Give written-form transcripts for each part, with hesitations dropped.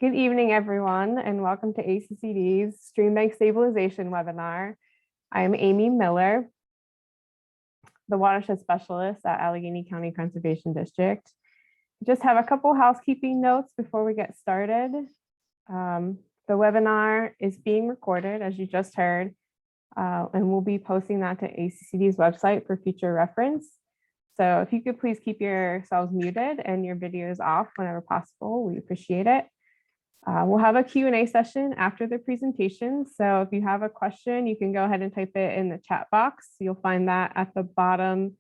Good evening, everyone, and welcome to ACCD's Streambank Stabilization webinar. I am Amy Miller, the watershed specialist at Allegheny County Conservation District. Just have a couple housekeeping notes before we get started. The webinar is being recorded, as you just heard, and we'll be posting that to ACCD's website for future reference. So if you could please keep yourselves muted and your videos off whenever possible, we appreciate it. We'll have a Q&A session after the presentation. So if you have a question, you can go ahead and type it in the chat box. You'll find that at the bottom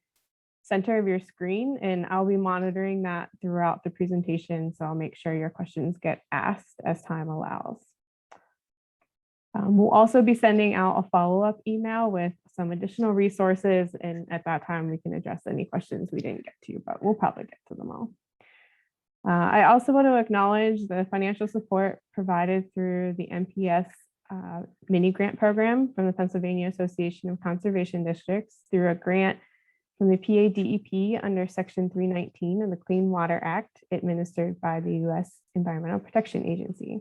center of your screen, and I'll be monitoring that throughout the presentation. So I'll make sure your questions get asked as time allows. We'll also be sending out a follow-up email with some additional resources, and at that time we can address any questions we didn't get to, but we'll probably get to them all. I also want to acknowledge the financial support provided through the MPS mini grant program from the Pennsylvania Association of Conservation Districts through a grant from the PADEP under Section 319 of the Clean Water Act administered by the U.S. Environmental Protection Agency.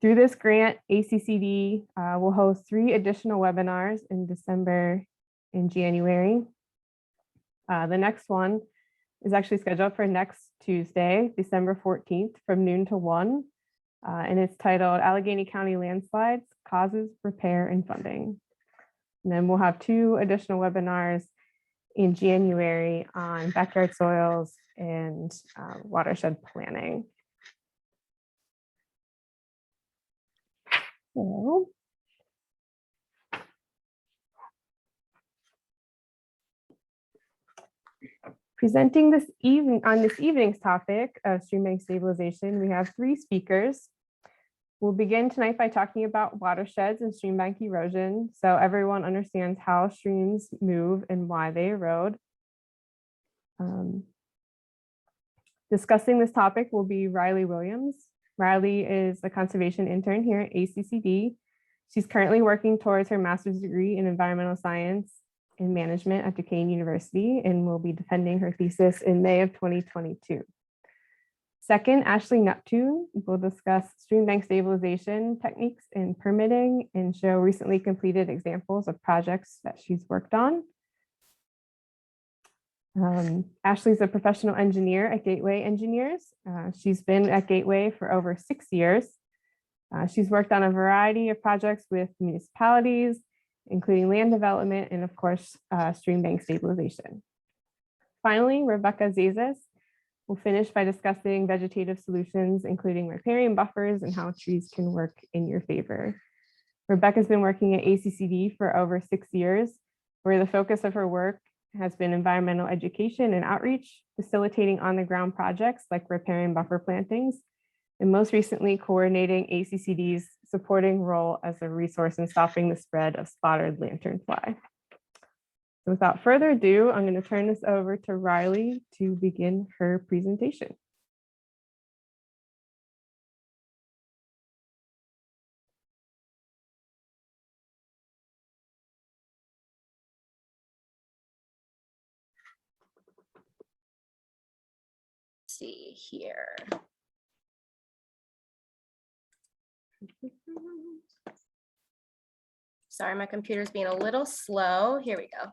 Through this grant, ACCD will host 3 additional webinars in December and January. The next one is actually scheduled for next Tuesday, December 14th from noon to 1. And it's titled Allegheny County Landslides, Causes, Repair, and Funding. And then we'll have 2 additional webinars in January on backyard soils and watershed planning. So, presenting this evening's topic of Streambank Stabilization, we have 3 speakers. We'll begin tonight by talking about watersheds and streambank erosion, so everyone understands how streams move and why they erode. Discussing this topic will be Riley Williams. Riley is a conservation intern here at ACCD. She's currently working towards her master's degree in environmental science and management at Duquesne University, and will be defending her thesis in May of 2022. Second, Ashley Neptune will discuss streambank stabilization techniques in permitting and show recently completed examples of projects that she's worked on. Ashley's a professional engineer at Gateway Engineers. She's been at Gateway for over 6 years. She's worked on a variety of projects with municipalities, including land development and, of course, streambank stabilization. Finally, Rebecca Zazas will finish by discussing vegetative solutions, including riparian buffers and how trees can work in your favor. Rebecca's been working at ACCD for over 6 years, where the focus of her work has been environmental education and outreach, facilitating on-the-ground projects like riparian buffer plantings, and most recently coordinating ACCD's supporting role as a resource in stopping the spread of spotted lanternfly. So without further ado, I'm going to turn this over to Riley to begin her presentation. See here. Sorry, my computer's being a little slow. Here we go.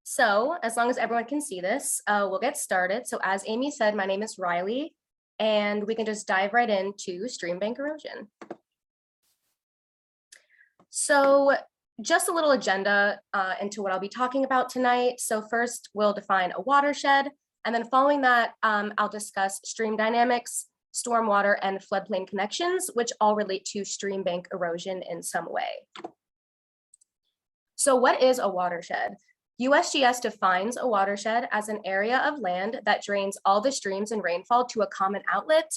So as long as everyone can see this, we'll get started. So as Amy said, my name is Riley, and we can just dive right into streambank erosion. So just a little agenda into what I'll be talking about tonight. So first, we'll define a watershed, and then following that, I'll discuss stream dynamics, stormwater, and floodplain connections, which all relate to streambank erosion in some way. So what is a watershed? USGS defines a watershed as an area of land that drains all the streams and rainfall to a common outlet,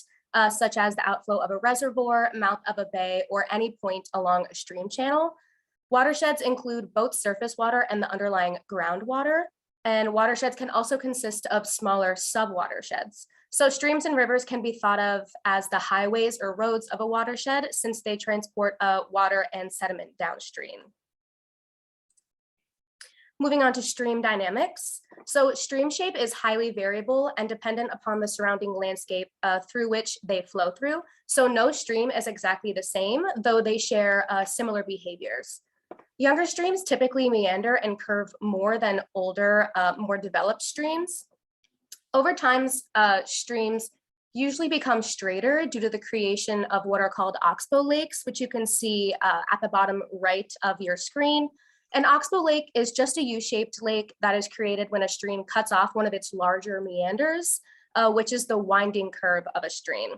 such as the outflow of a reservoir, mouth of a bay, or any point along a stream channel. Watersheds include both surface water and the underlying groundwater, and watersheds can also consist of smaller sub-watersheds. So streams and rivers can be thought of as the highways or roads of a watershed, since they transport water and sediment downstream. Moving on to stream dynamics. So stream shape is highly variable and dependent upon the surrounding landscape through which they flow through. So no stream is exactly the same, though they share similar behaviors. Younger streams typically meander and curve more than older, more developed streams. Over time, streams usually become straighter due to the creation of what are called oxbow lakes, which you can see at the bottom right of your screen. An oxbow lake is just a U-shaped lake that is created when a stream cuts off one of its larger meanders, which is the winding curve of a stream.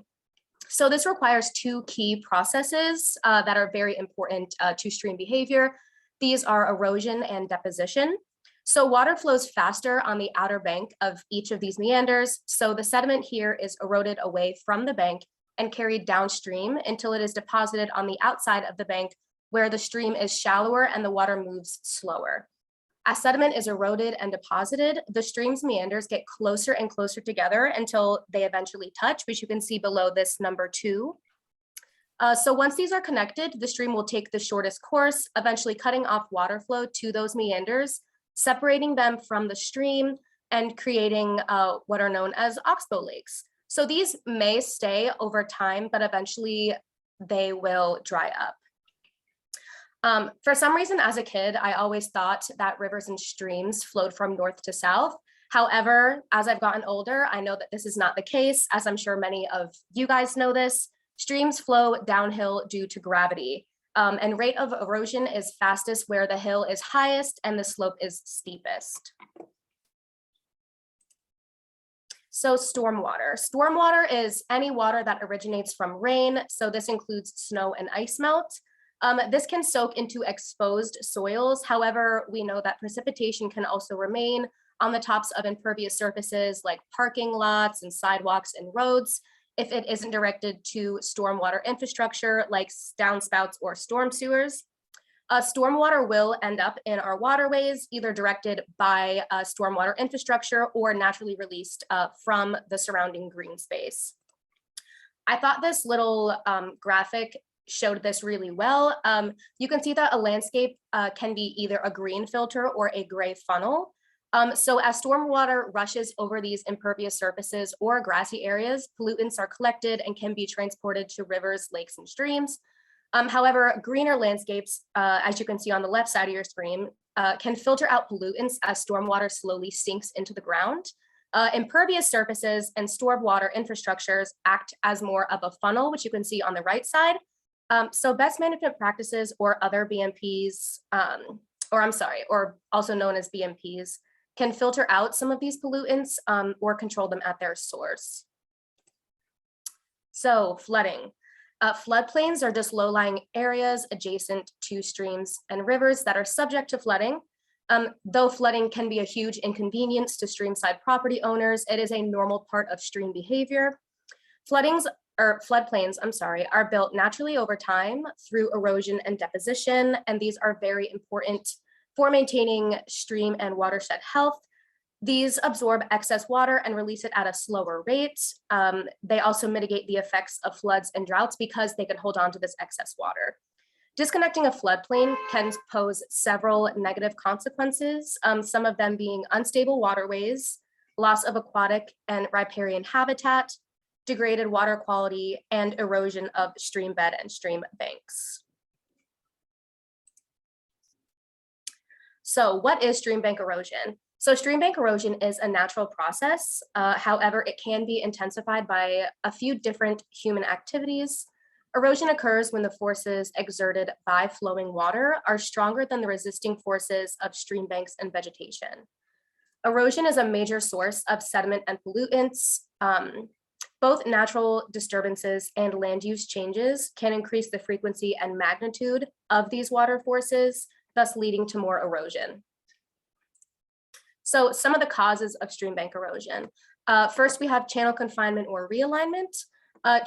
So this requires two key processes that are very important to stream behavior. These are erosion and deposition. So water flows faster on the outer bank of each of these meanders. So the sediment here is eroded away from the bank and carried downstream until it is deposited on the outside of the bank, where the stream is shallower and the water moves slower. As sediment is eroded and deposited, the stream's meanders get closer and closer together until they eventually touch, which you can see below this number 2. So once these are connected, the stream will take the shortest course, eventually cutting off water flow to those meanders, separating them from the stream and creating what are known as oxbow lakes. So these may stay over time, but eventually they will dry up. For some reason, as a kid, I always thought that rivers and streams flowed from north to south. However, as I've gotten older, I know that this is not the case, as I'm sure many of you guys know this. Streams flow downhill due to gravity, and rate of erosion is fastest where the hill is highest and the slope is steepest. So stormwater. Stormwater is any water that originates from rain, so this includes snow and ice melt. This can soak into exposed soils. However, we know that precipitation can also remain on the tops of impervious surfaces like parking lots and sidewalks and roads if it isn't directed to stormwater infrastructure like downspouts or storm sewers. Stormwater will end up in our waterways, either directed by stormwater infrastructure or naturally released from the surrounding green space. I thought this little graphic showed this really well. You can see that a landscape can be either a green filter or a gray funnel. So as stormwater rushes over these impervious surfaces or grassy areas, pollutants are collected and can be transported to rivers, lakes, and streams. However, greener landscapes, as you can see on the left side of your screen, can filter out pollutants as stormwater slowly sinks into the ground. Impervious surfaces and stormwater infrastructures act as more of a funnel, which you can see on the right side. So best management practices or other BMPs, or also known as BMPs, can filter out some of these pollutants or control them at their source. So flooding. Floodplains are just low-lying areas adjacent to streams and rivers that are subject to flooding. Though flooding can be a huge inconvenience to streamside property owners, it is a normal part of stream behavior. Floodplains, are built naturally over time through erosion and deposition, and these are very important for maintaining stream and watershed health. These absorb excess water and release it at a slower rate. They also mitigate the effects of floods and droughts because they can hold on to this excess water. Disconnecting a floodplain can pose several negative consequences, some of them being unstable waterways, loss of aquatic and riparian habitat, degraded water quality, and erosion of stream bed and stream banks. So what is stream bank erosion? So stream bank erosion is a natural process. However, it can be intensified by a few different human activities. Erosion occurs when the forces exerted by flowing water are stronger than the resisting forces of stream banks and vegetation. Erosion is a major source of sediment and pollutants. Both natural disturbances and land use changes can increase the frequency and magnitude of these water forces, thus leading to more erosion. So some of the causes of stream bank erosion. First, we have channel confinement or realignment.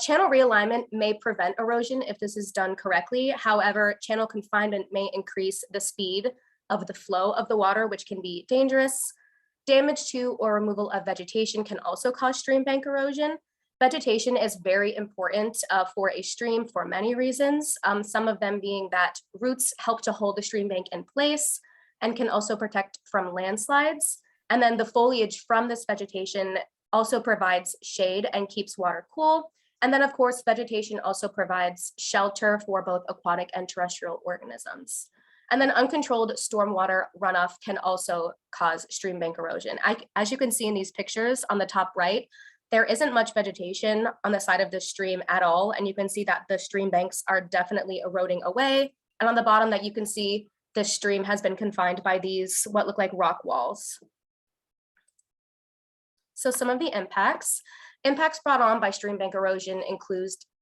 Channel realignment may prevent erosion if this is done correctly. However, channel confinement may increase the speed of the flow of the water, which can be dangerous. Damage to or removal of vegetation can also cause stream bank erosion. Vegetation is very important for a stream for many reasons, some of them being that roots help to hold the stream bank in place. and can also protect from landslides. And then the foliage from this vegetation also provides shade and keeps water cool. And then of course, vegetation also provides shelter for both aquatic and terrestrial organisms. And then uncontrolled stormwater runoff can also cause stream bank erosion. As you can see in these pictures on the top right, there isn't much vegetation on the side of the stream at all. And you can see that the stream banks are definitely eroding away. And on the bottom that you can see, the stream has been confined by these, what look like rock walls. So some of the impacts brought on by stream bank erosion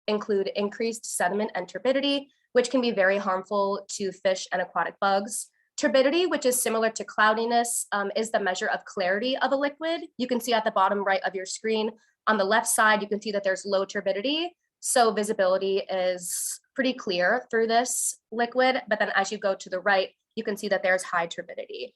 include increased sediment and turbidity, which can be very harmful to fish and aquatic bugs. Turbidity, which is similar to cloudiness, is the measure of clarity of a liquid. You can see at the bottom right of your screen, on the left side, you can see that there's low turbidity. So visibility is pretty clear through this liquid, but then as you go to the right, you can see that there's high turbidity.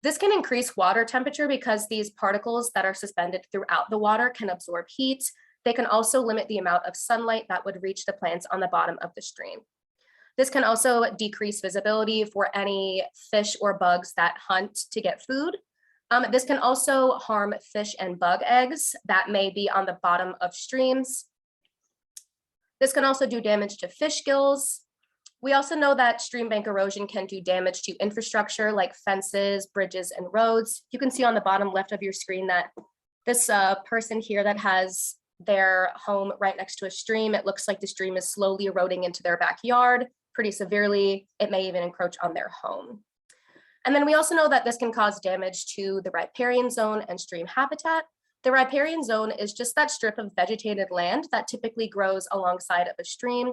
This can increase water temperature because these particles that are suspended throughout the water can absorb heat. They can also limit the amount of sunlight that would reach the plants on the bottom of the stream. This can also decrease visibility for any fish or bugs that hunt to get food. This can also harm fish and bug eggs that may be on the bottom of streams. This can also do damage to fish gills. We also know that stream bank erosion can do damage to infrastructure like fences, bridges, and roads. You can see on the bottom left of your screen that this person here that has their home right next to a stream, it looks like the stream is slowly eroding into their backyard pretty severely. It may even encroach on their home. And then we also know that this can cause damage to the riparian zone and stream habitat. The riparian zone is just that strip of vegetated land that typically grows alongside of a stream.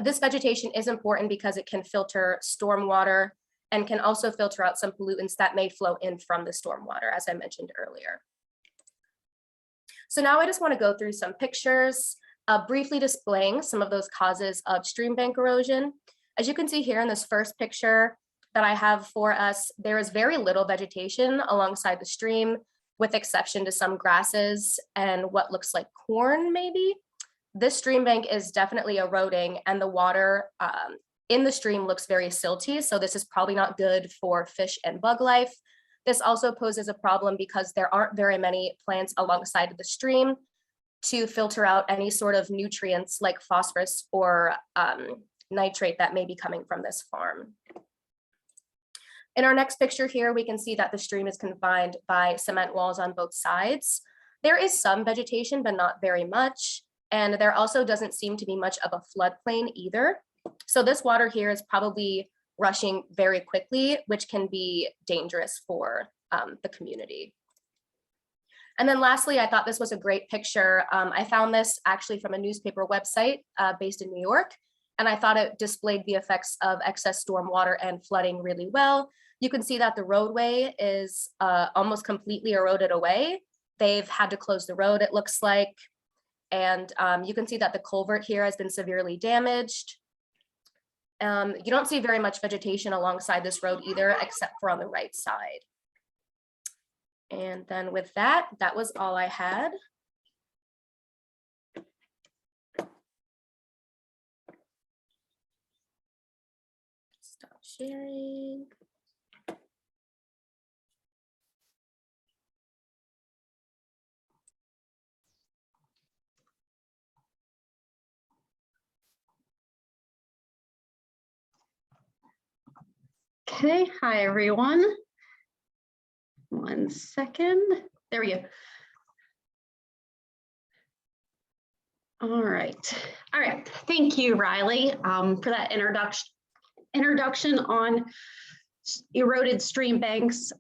This vegetation is important because it can filter stormwater and can also filter out some pollutants that may flow in from the stormwater, as I mentioned earlier. So now I just want to go through some pictures, briefly displaying some of those causes of stream bank erosion. As you can see here in this first picture that I have for us, there is very little vegetation alongside the stream, with exception to some grasses and what looks like corn maybe. This stream bank is definitely eroding, and the water in the stream looks very silty, so this is probably not good for fish and bug life. This also poses a problem because there aren't very many plants alongside of the stream to filter out any sort of nutrients like phosphorus or nitrate that may be coming from this farm. In our next picture here, we can see that the stream is confined by cement walls on both sides. There is some vegetation, but not very much. And there also doesn't seem to be much of a floodplain either. So this water here is probably rushing very quickly, which can be dangerous for the community. And then lastly, I thought this was a great picture. I found this actually from a newspaper website based in New York, and I thought it displayed the effects of excess stormwater and flooding really well. You can see that the roadway is almost completely eroded away. They've had to close the road, it looks like. And you can see that the culvert here has been severely damaged. You don't see very much vegetation alongside this road either, except for on the right side. And then with that, that was all I had. Stop sharing. Okay, hi everyone. One second. There we go. All right. Thank you, Riley, for that introduction on eroded stream banks.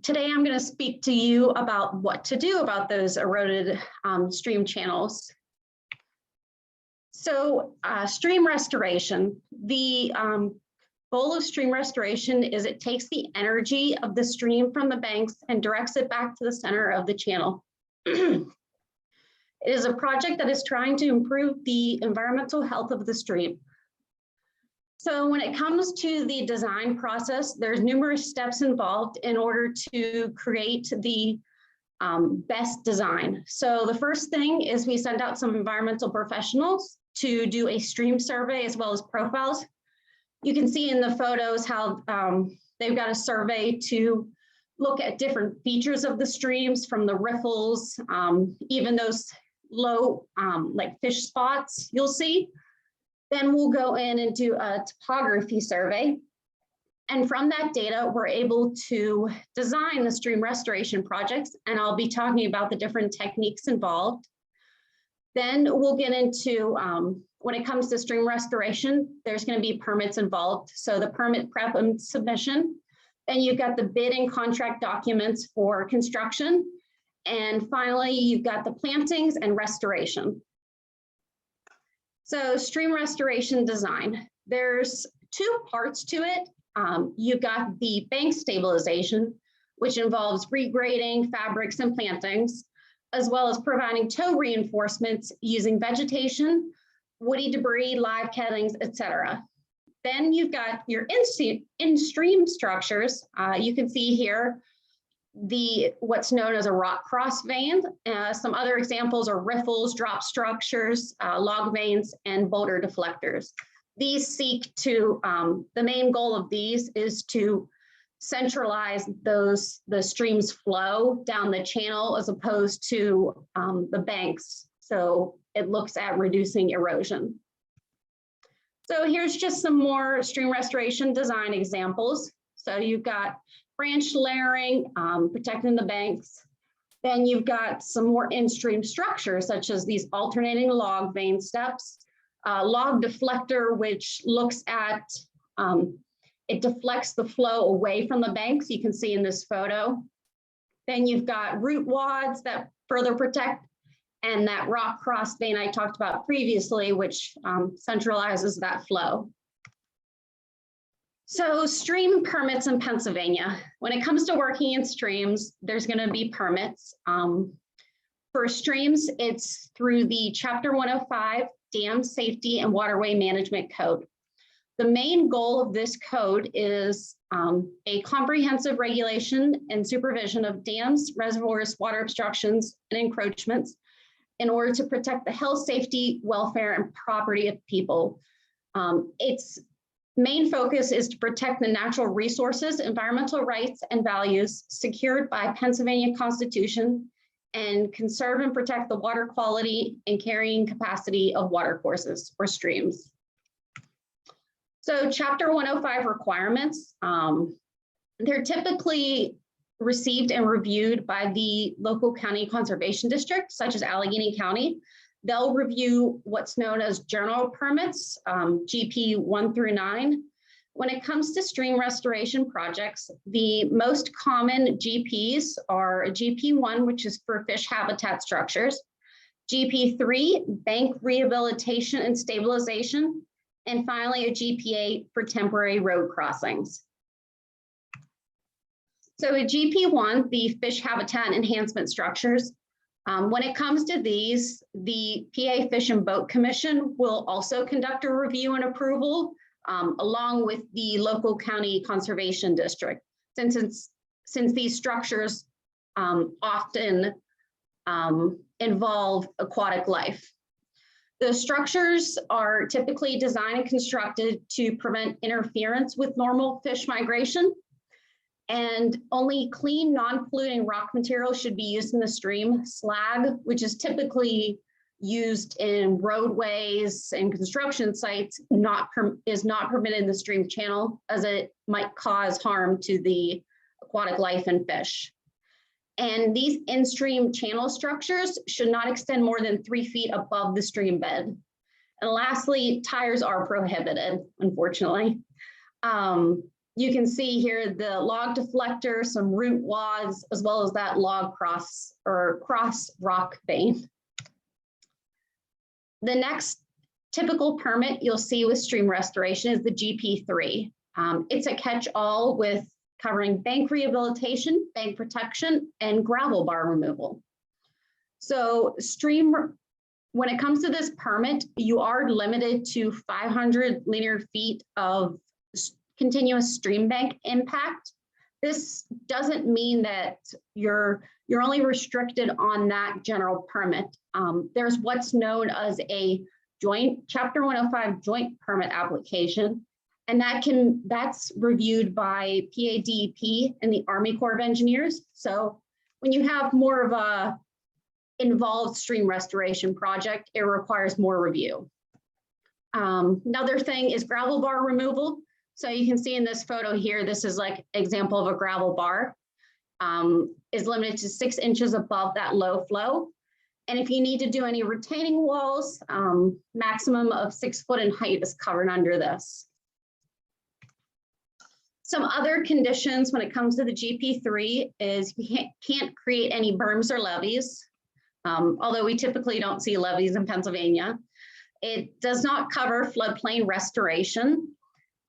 Today, I'm going to speak to you about what to do about those eroded stream channels. So, stream restoration. The goal of stream restoration is it takes the energy of the stream from the banks and directs it back to the center of the channel. It is a project that is trying to improve the environmental health of the stream. So when it comes to the design process, there's numerous steps involved in order to create the best design. So the first thing is we send out some environmental professionals to do a stream survey as well as profiles. You can see in the photos how they've got a survey to look at different features of the streams, from the riffles, even those low like fish spots you'll see. Then we'll go in and do a topography survey. And from that data, we're able to design the stream restoration projects, and I'll be talking about the different techniques involved. Then we'll get into, when it comes to stream restoration, there's going to be permits involved. So the permit prep and submission, then you've got the bid and contract documents for construction. And finally, you've got the plantings and restoration. So stream restoration design, there's two parts to it. You've got the bank stabilization, which involves regrading fabrics and plantings, as well as providing toe reinforcements using vegetation, woody debris, live cuttings, etc. Then you've got your in-stream structures. You can see here what's known as a rock cross vein. Some other examples are riffles, drop structures, log veins, and boulder deflectors. These seek to, the main goal of these is to centralize the stream's flow down the channel as opposed to the banks. So it looks at reducing erosion. So here's just some more stream restoration design examples. So you've got branch layering, protecting the banks. Then you've got some more in-stream structures, such as these alternating log vein steps, log deflector, which looks at, it deflects the flow away from the banks, you can see in this photo. Then you've got root wads that further protect, and that rock cross vein I talked about previously, which centralizes that flow. So stream permits in Pennsylvania. When it comes to working in streams, there's going to be permits. For streams, it's through the Chapter 105 Dam Safety and Waterway Management Code. The main goal of this code is a comprehensive regulation and supervision of dams, reservoirs, water obstructions, and encroachments in order to protect the health, safety, welfare, and property of people. Its main focus is to protect the natural resources, environmental rights, and values secured by Pennsylvania Constitution, and conserve and protect the water quality and carrying capacity of watercourses or streams. So Chapter 105 requirements, they're typically received and reviewed by the local county conservation district, such as Allegheny County. They'll review what's known as general permits, GP 1 through 9. When it comes to stream restoration projects, the most common GPs are GP 1, which is for fish habitat structures, GP 3, bank rehabilitation and stabilization, and finally a GP 8 for temporary road crossings. So a GP 1, the fish habitat enhancement structures, when it comes to these, the PA Fish and Boat Commission will also conduct a review and approval along with the local county conservation district, since these structures often involve aquatic life. The structures are typically designed and constructed to prevent interference with normal fish migration, and only clean, non-polluting rock material should be used in the stream. Slag, which is typically used in roadways and construction sites, is not permitted in the stream channel, as it might cause harm to the aquatic life and fish. And these in-stream channel structures should not extend more than 3 feet above the stream bed. And lastly, tires are prohibited, unfortunately. You can see here the log deflector, some root wads, as well as that log cross rock vein. The next typical permit you'll see with stream restoration is the GP3. It's a catch-all with covering bank rehabilitation, bank protection, and gravel bar removal. So when it comes to this permit, you are limited to 500 linear feet of continuous stream bank impact. This doesn't mean that you're only restricted on that general permit. There's what's known as a joint Chapter 105 joint permit application. And that's reviewed by PADEP and the Army Corps of Engineers. So when you have more of a involved stream restoration project, it requires more review. Another thing is gravel bar removal. So you can see in this photo here, this is like example of a gravel bar, is limited to 6 inches above that low flow. And if you need to do any retaining walls, maximum of 6 foot in height is covered under this. Some other conditions when it comes to the GP3 is you can't create any berms or levees, although we typically don't see levees in Pennsylvania. It does not cover floodplain restoration.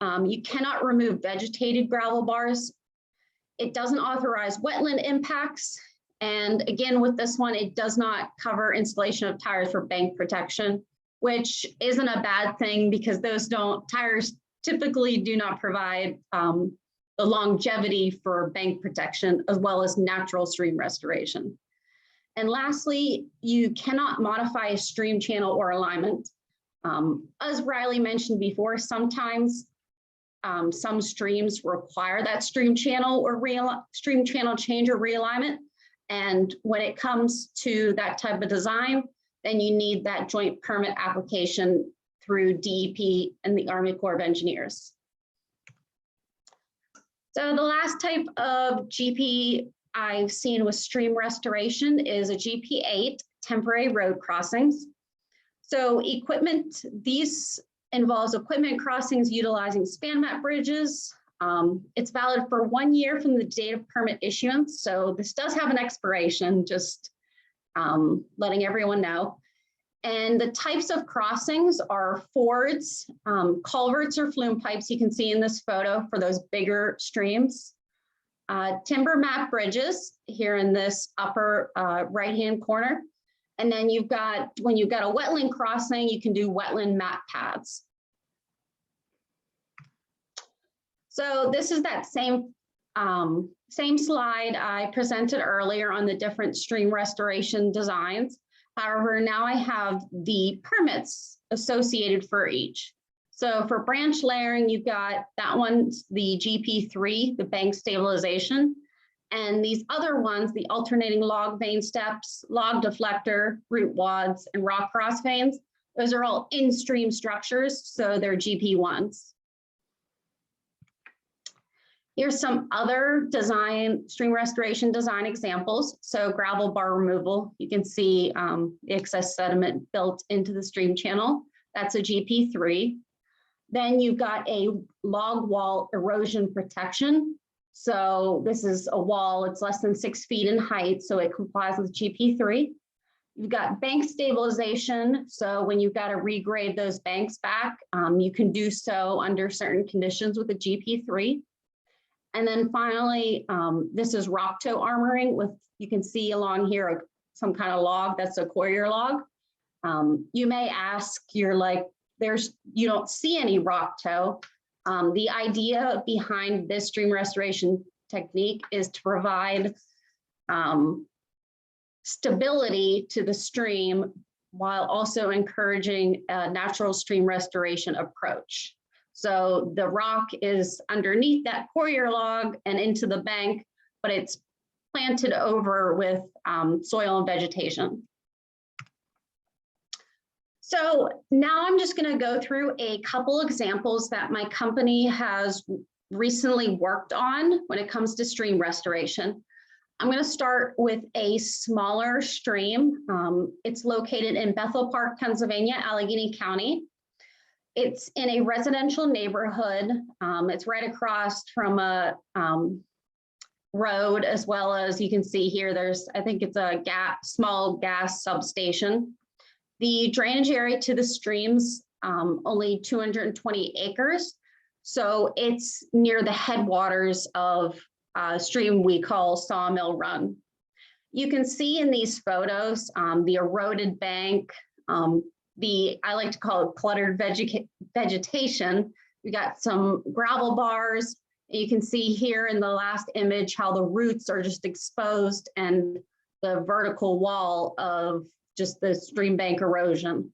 You cannot remove vegetated gravel bars. It doesn't authorize wetland impacts. And again, with this one, it does not cover installation of tires for bank protection, which isn't a bad thing because tires typically do not provide the longevity for bank protection as well as natural stream restoration. And lastly, you cannot modify a stream channel or alignment. As Riley mentioned before, sometimes some streams require that stream channel or stream channel change or realignment. And when it comes to that type of design, then you need that joint permit application through DEP and the Army Corps of Engineers. So the last type of GP I've seen with stream restoration is a GP8, temporary road crossings. So these involves equipment crossings utilizing span mat bridges. It's valid for 1 year from the date of permit issuance. So this does have an expiration, just letting everyone know. And the types of crossings are fords, culverts or flume pipes you can see in this photo for those bigger streams. Timber mat bridges here in this upper right-hand corner. And then when you've got a wetland crossing, you can do wetland mat pads. So this is that same slide I presented earlier on the different stream restoration designs. However, now I have the permits associated for each. So for branch layering, you've got that one's the GP3, the bank stabilization. And these other ones, the alternating log vein steps, log deflector, root wads, and rock cross veins, those are all in-stream structures, so they're GP1s. Here's some other stream restoration design examples. So gravel bar removal, you can see the excess sediment built into the stream channel. That's a GP3. Then you've got a log wall erosion protection. So this is a wall, it's less than 6 feet in height, so it complies with GP3. You've got bank stabilization. So when you've got to regrade those banks back, you can do so under certain conditions with a GP3. And then finally, this is rock toe armoring with, you can see along here, some kind of log, that's a courier log. You may ask, you're like, you don't see any rock toe. The idea behind this stream restoration technique is to provide stability to the stream while also encouraging a natural stream restoration approach. So the rock is underneath that courier log and into the bank, but it's planted over with soil and vegetation. So now I'm just going to go through a couple examples that my company has recently worked on when it comes to stream restoration. I'm going to start with a smaller stream. It's located in Bethel Park, Pennsylvania, Allegheny County. It's in a residential neighborhood. It's right across from a road, as well as you can see here, I think it's a small gas substation. The drainage area to the streams, only 220 acres. So it's near the headwaters of a stream we call Sawmill Run. You can see in these photos, the eroded bank, I like to call it cluttered vegetation. We got some gravel bars. You can see here in the last image how the roots are just exposed and the vertical wall of just the stream bank erosion.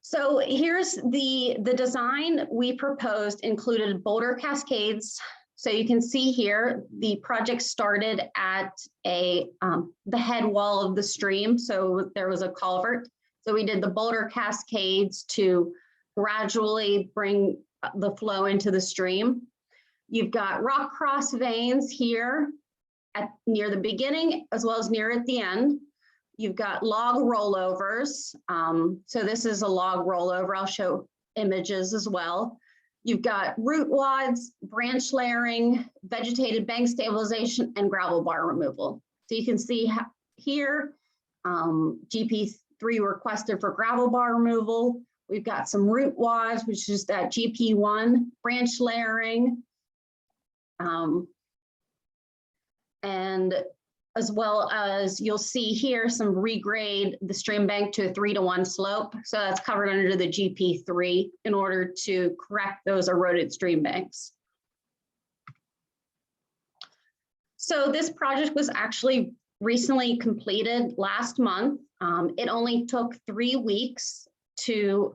So here's the design we proposed included boulder cascades. So you can see here, the project started at the head wall of the stream. So there was a culvert. So we did the boulder cascades to gradually bring the flow into the stream. You've got rock cross veins here near the beginning, as well as near at the end. You've got log rollovers. So this is a log rollover. I'll show images as well. You've got root wads, branch layering, vegetated bank stabilization, and gravel bar removal. So you can see here, GP3 requested for gravel bar removal. We've got some root wads, which is that GP1, branch layering, and as well as you'll see here some regrade the stream bank to a 3-to-1 slope. So that's covered under the GP3 in order to correct those eroded stream banks. So this project was actually recently completed last month. It only took 3 weeks to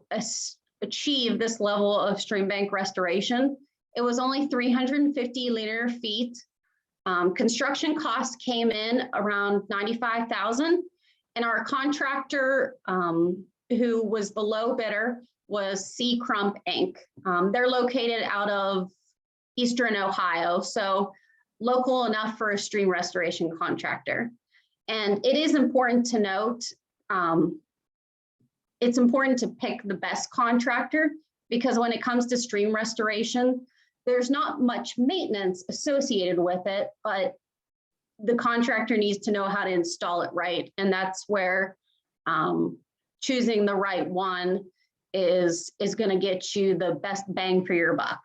achieve this level of stream bank restoration. It was only 350 linear feet. Construction costs came in around $95,000, and our contractor, who was the low bidder, was C. Crump Inc. They're located out of Eastern Ohio, so local enough for a stream restoration contractor. And it is important to note, it's important to pick the best contractor, because when it comes to stream restoration, there's not much maintenance associated with it, but the contractor needs to know how to install it right. And that's where choosing the right one is going to get you the best bang for your buck.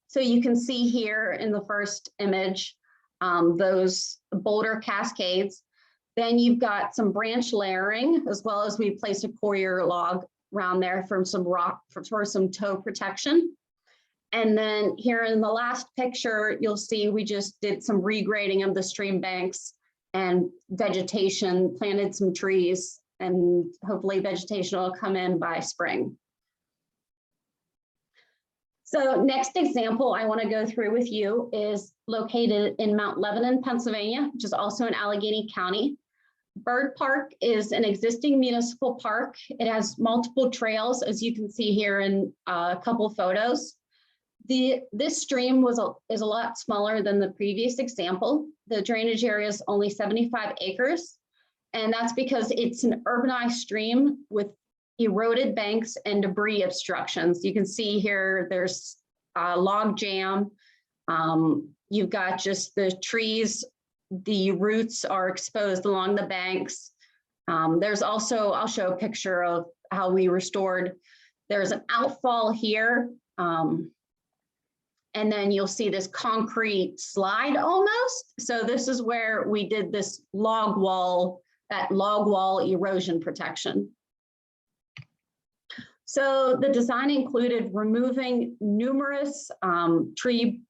So you can see here in the first image, those boulder cascades. Then you've got some branch layering, as well as we placed a courier log around there from some rock for some toe protection. And then here in the last picture, you'll see we just did some regrading of the stream banks and vegetation, planted some trees, and hopefully vegetation will come in by spring. So next example I want to go through with you is located in Mount Lebanon, Pennsylvania, which is also in Allegheny County. Bird Park is an existing municipal park. It has multiple trails, as you can see here in a couple photos. This stream is a lot smaller than the previous example. The drainage area is only 75 acres, and that's because it's an urbanized stream with eroded banks and debris obstructions. You can see here there's a log jam. You've got just the trees, the roots are exposed along the banks. There's also, I'll show a picture of how we restored. There's an outfall here. And then you'll see this concrete slide almost. So this is where we did this log wall, that log wall erosion protection. So the design included removing numerous tree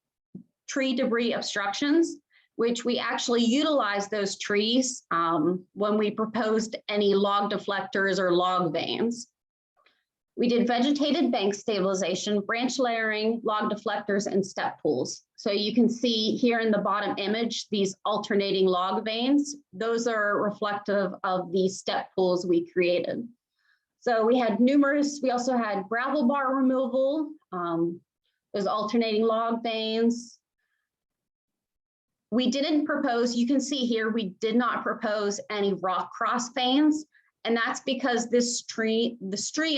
debris obstructions, which we actually utilized those trees when we proposed any log deflectors or log veins. We did vegetated bank stabilization, branch layering, log deflectors, and step pools. So you can see here in the bottom image, these alternating log veins, those are reflective of the step pools we created. So we had numerous, we also had gravel bar removal, those alternating log veins. We didn't propose, you can see here, we did not propose any rock cross veins. And that's because the stream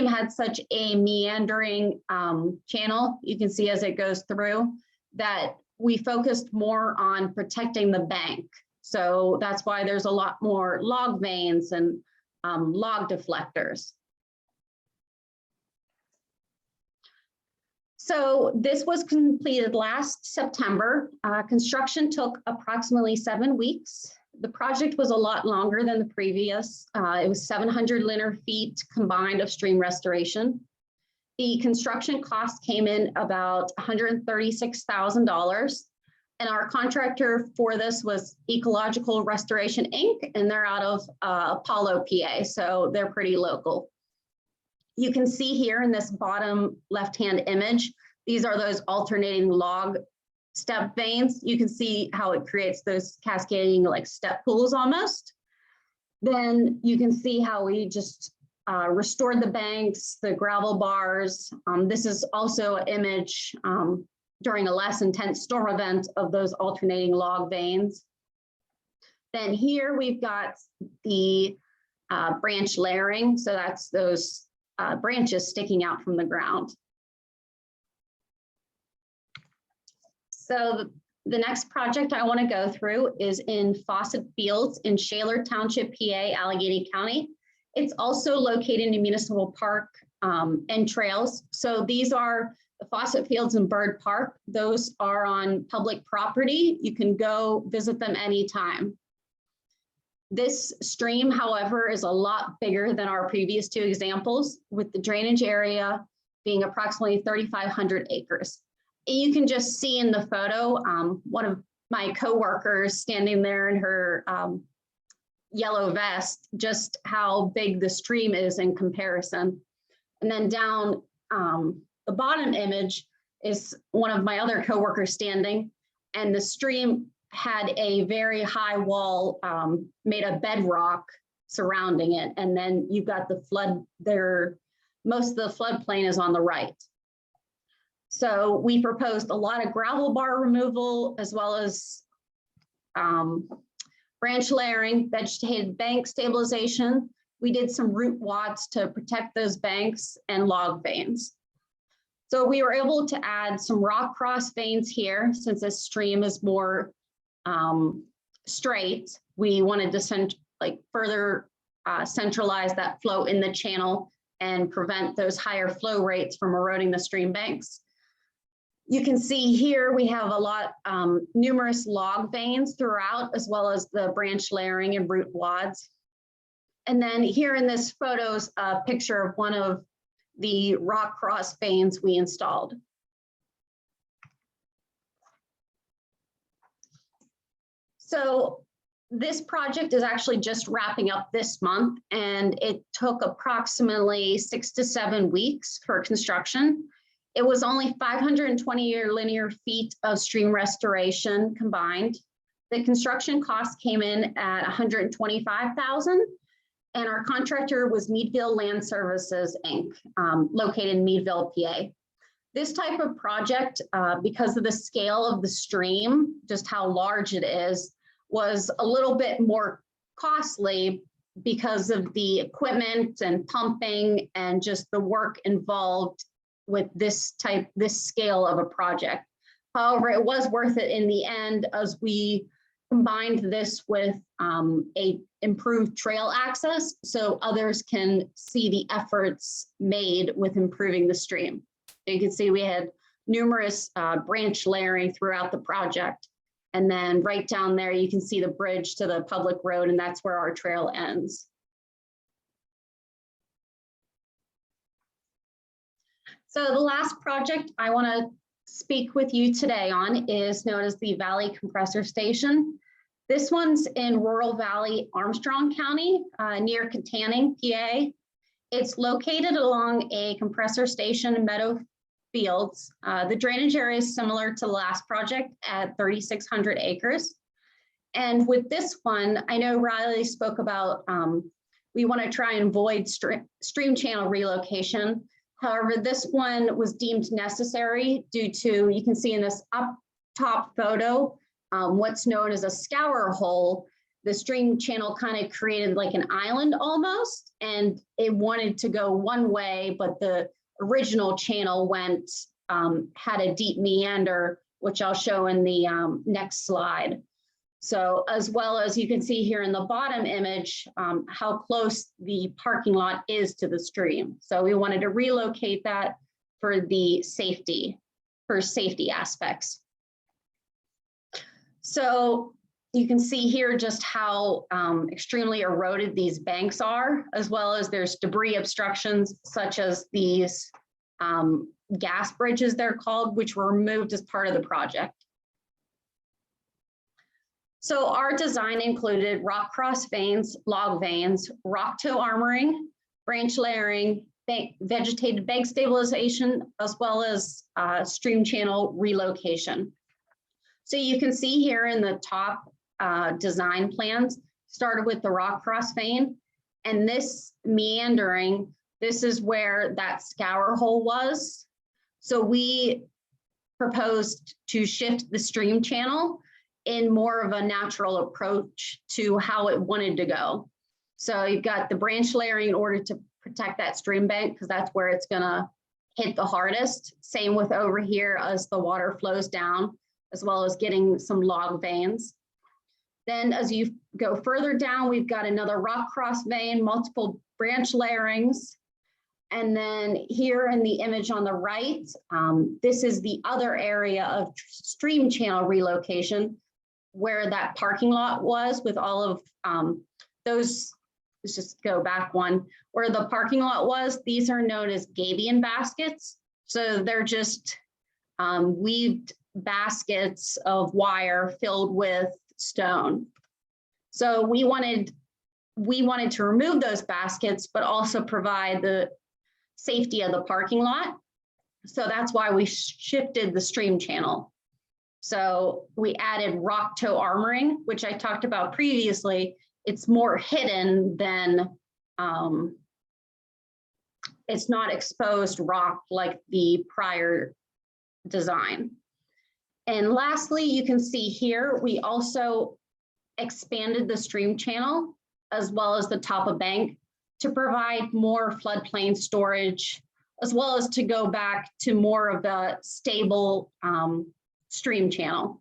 had such a meandering channel, you can see as it goes through, that we focused more on protecting the bank. So that's why there's a lot more log veins and log deflectors. So this was completed last September. Construction took approximately 7 weeks. The project was a lot longer than the previous. It was 700 linear feet combined of stream restoration. The construction cost came in about $136,000. And our contractor for this was Ecological Restoration, Inc., and they're out of Apollo, PA, so they're pretty local. You can see here in this bottom left-hand image, these are those alternating log step veins. You can see how it creates those cascading like step pools almost. Then you can see how we just restored the banks, the gravel bars. This is also an image during a less intense storm event of those alternating log veins. Then here we've got the branch layering. So that's those branches sticking out from the ground. So the next project I want to go through is in Fawcett Fields in Shaler Township, PA, Allegheny County. It's also located in a municipal park and trails. So these are the Fawcett Fields and Bird Park. Those are on public property. You can go visit them anytime. This stream, however, is a lot bigger than our previous two examples, with the drainage area being approximately 3,500 acres. You can just see in the photo, one of my coworkers standing there in her yellow vest, just how big the stream is in comparison. And then down the bottom image is one of my other coworkers standing, and the stream had a very high wall made of bedrock surrounding it. And then you've got the flood there. Most of the floodplain is on the right. So we proposed a lot of gravel bar removal, as well as branch layering, vegetated bank stabilization. We did some root wads to protect those banks and log veins. So we were able to add some rock cross veins here. Since this stream is more straight, we wanted to further centralize that flow in the channel and prevent those higher flow rates from eroding the stream banks. You can see here we have a lot, numerous log veins throughout, as well as the branch layering and root wads. And then here in this photo is a picture of one of the rock cross veins we installed. So this project is actually just wrapping up this month, and it took approximately 6 to 7 weeks for construction. It was only 520 linear feet of stream restoration combined. The construction cost came in at $125,000, and our contractor was Meadville Land Services, Inc., located in Meadville, PA. This type of project, because of the scale of the stream, just how large it is, was a little bit more costly because of the equipment and pumping and just the work involved with this scale of a project. However, it was worth it in the end, as we combined this with a improved trail access, so others can see the efforts made with improving the stream. You can see we had numerous branch layering throughout the project. And then right down there, you can see the bridge to the public road, and that's where our trail ends. So the last project I want to speak with you today on is known as the Valley Compressor Station. This one's in rural Valley, Armstrong County, near Katanning, PA. It's located along a compressor station in Meadow Fields. The drainage area is similar to the last project at 3,600 acres. And with this one, I know Riley spoke about we want to try and avoid stream channel relocation. However, this one was deemed necessary due to, you can see in this up top photo, what's known as a scour hole. The stream channel kind of created like an island almost, and it wanted to go one way, but the original channel went, had a deep meander, which I'll show in the next slide. So as well as you can see here in the bottom image, how close the parking lot is to the stream. So we wanted to relocate that for the safety aspects. So you can see here just how extremely eroded these banks are, as well as there's debris obstructions such as these gas bridges, they're called, which were removed as part of the project. So our design included rock cross veins, log veins, rock toe armoring, branch layering, vegetated bank stabilization, as well as stream channel relocation. So you can see here in the top design plans, started with the rock cross vein, and this meandering, this is where that scour hole was. So we proposed to shift the stream channel in more of a natural approach to how it wanted to go. So you've got the branch layering in order to protect that stream bank, because that's where it's gonna hit the hardest. Same with over here as the water flows down, as well as getting some log veins. Then as you go further down, we've got another rock cross vein, multiple branch layerings. And then here in the image on the right, this is the other area of stream channel relocation where that parking lot was with all of those, let's just go back one, where the parking lot was, these are known as gabion baskets. So they're just weaved baskets of wire filled with stone. So we wanted to remove those baskets, but also provide the safety of the parking lot. So that's why we shifted the stream channel. So we added rock toe armoring, which I talked about previously. It's more hidden than, it's not exposed rock like the prior design. And lastly, you can see here, we also expanded the stream channel as well as the top of bank to provide more floodplain storage, as well as to go back to more of the stable stream channel.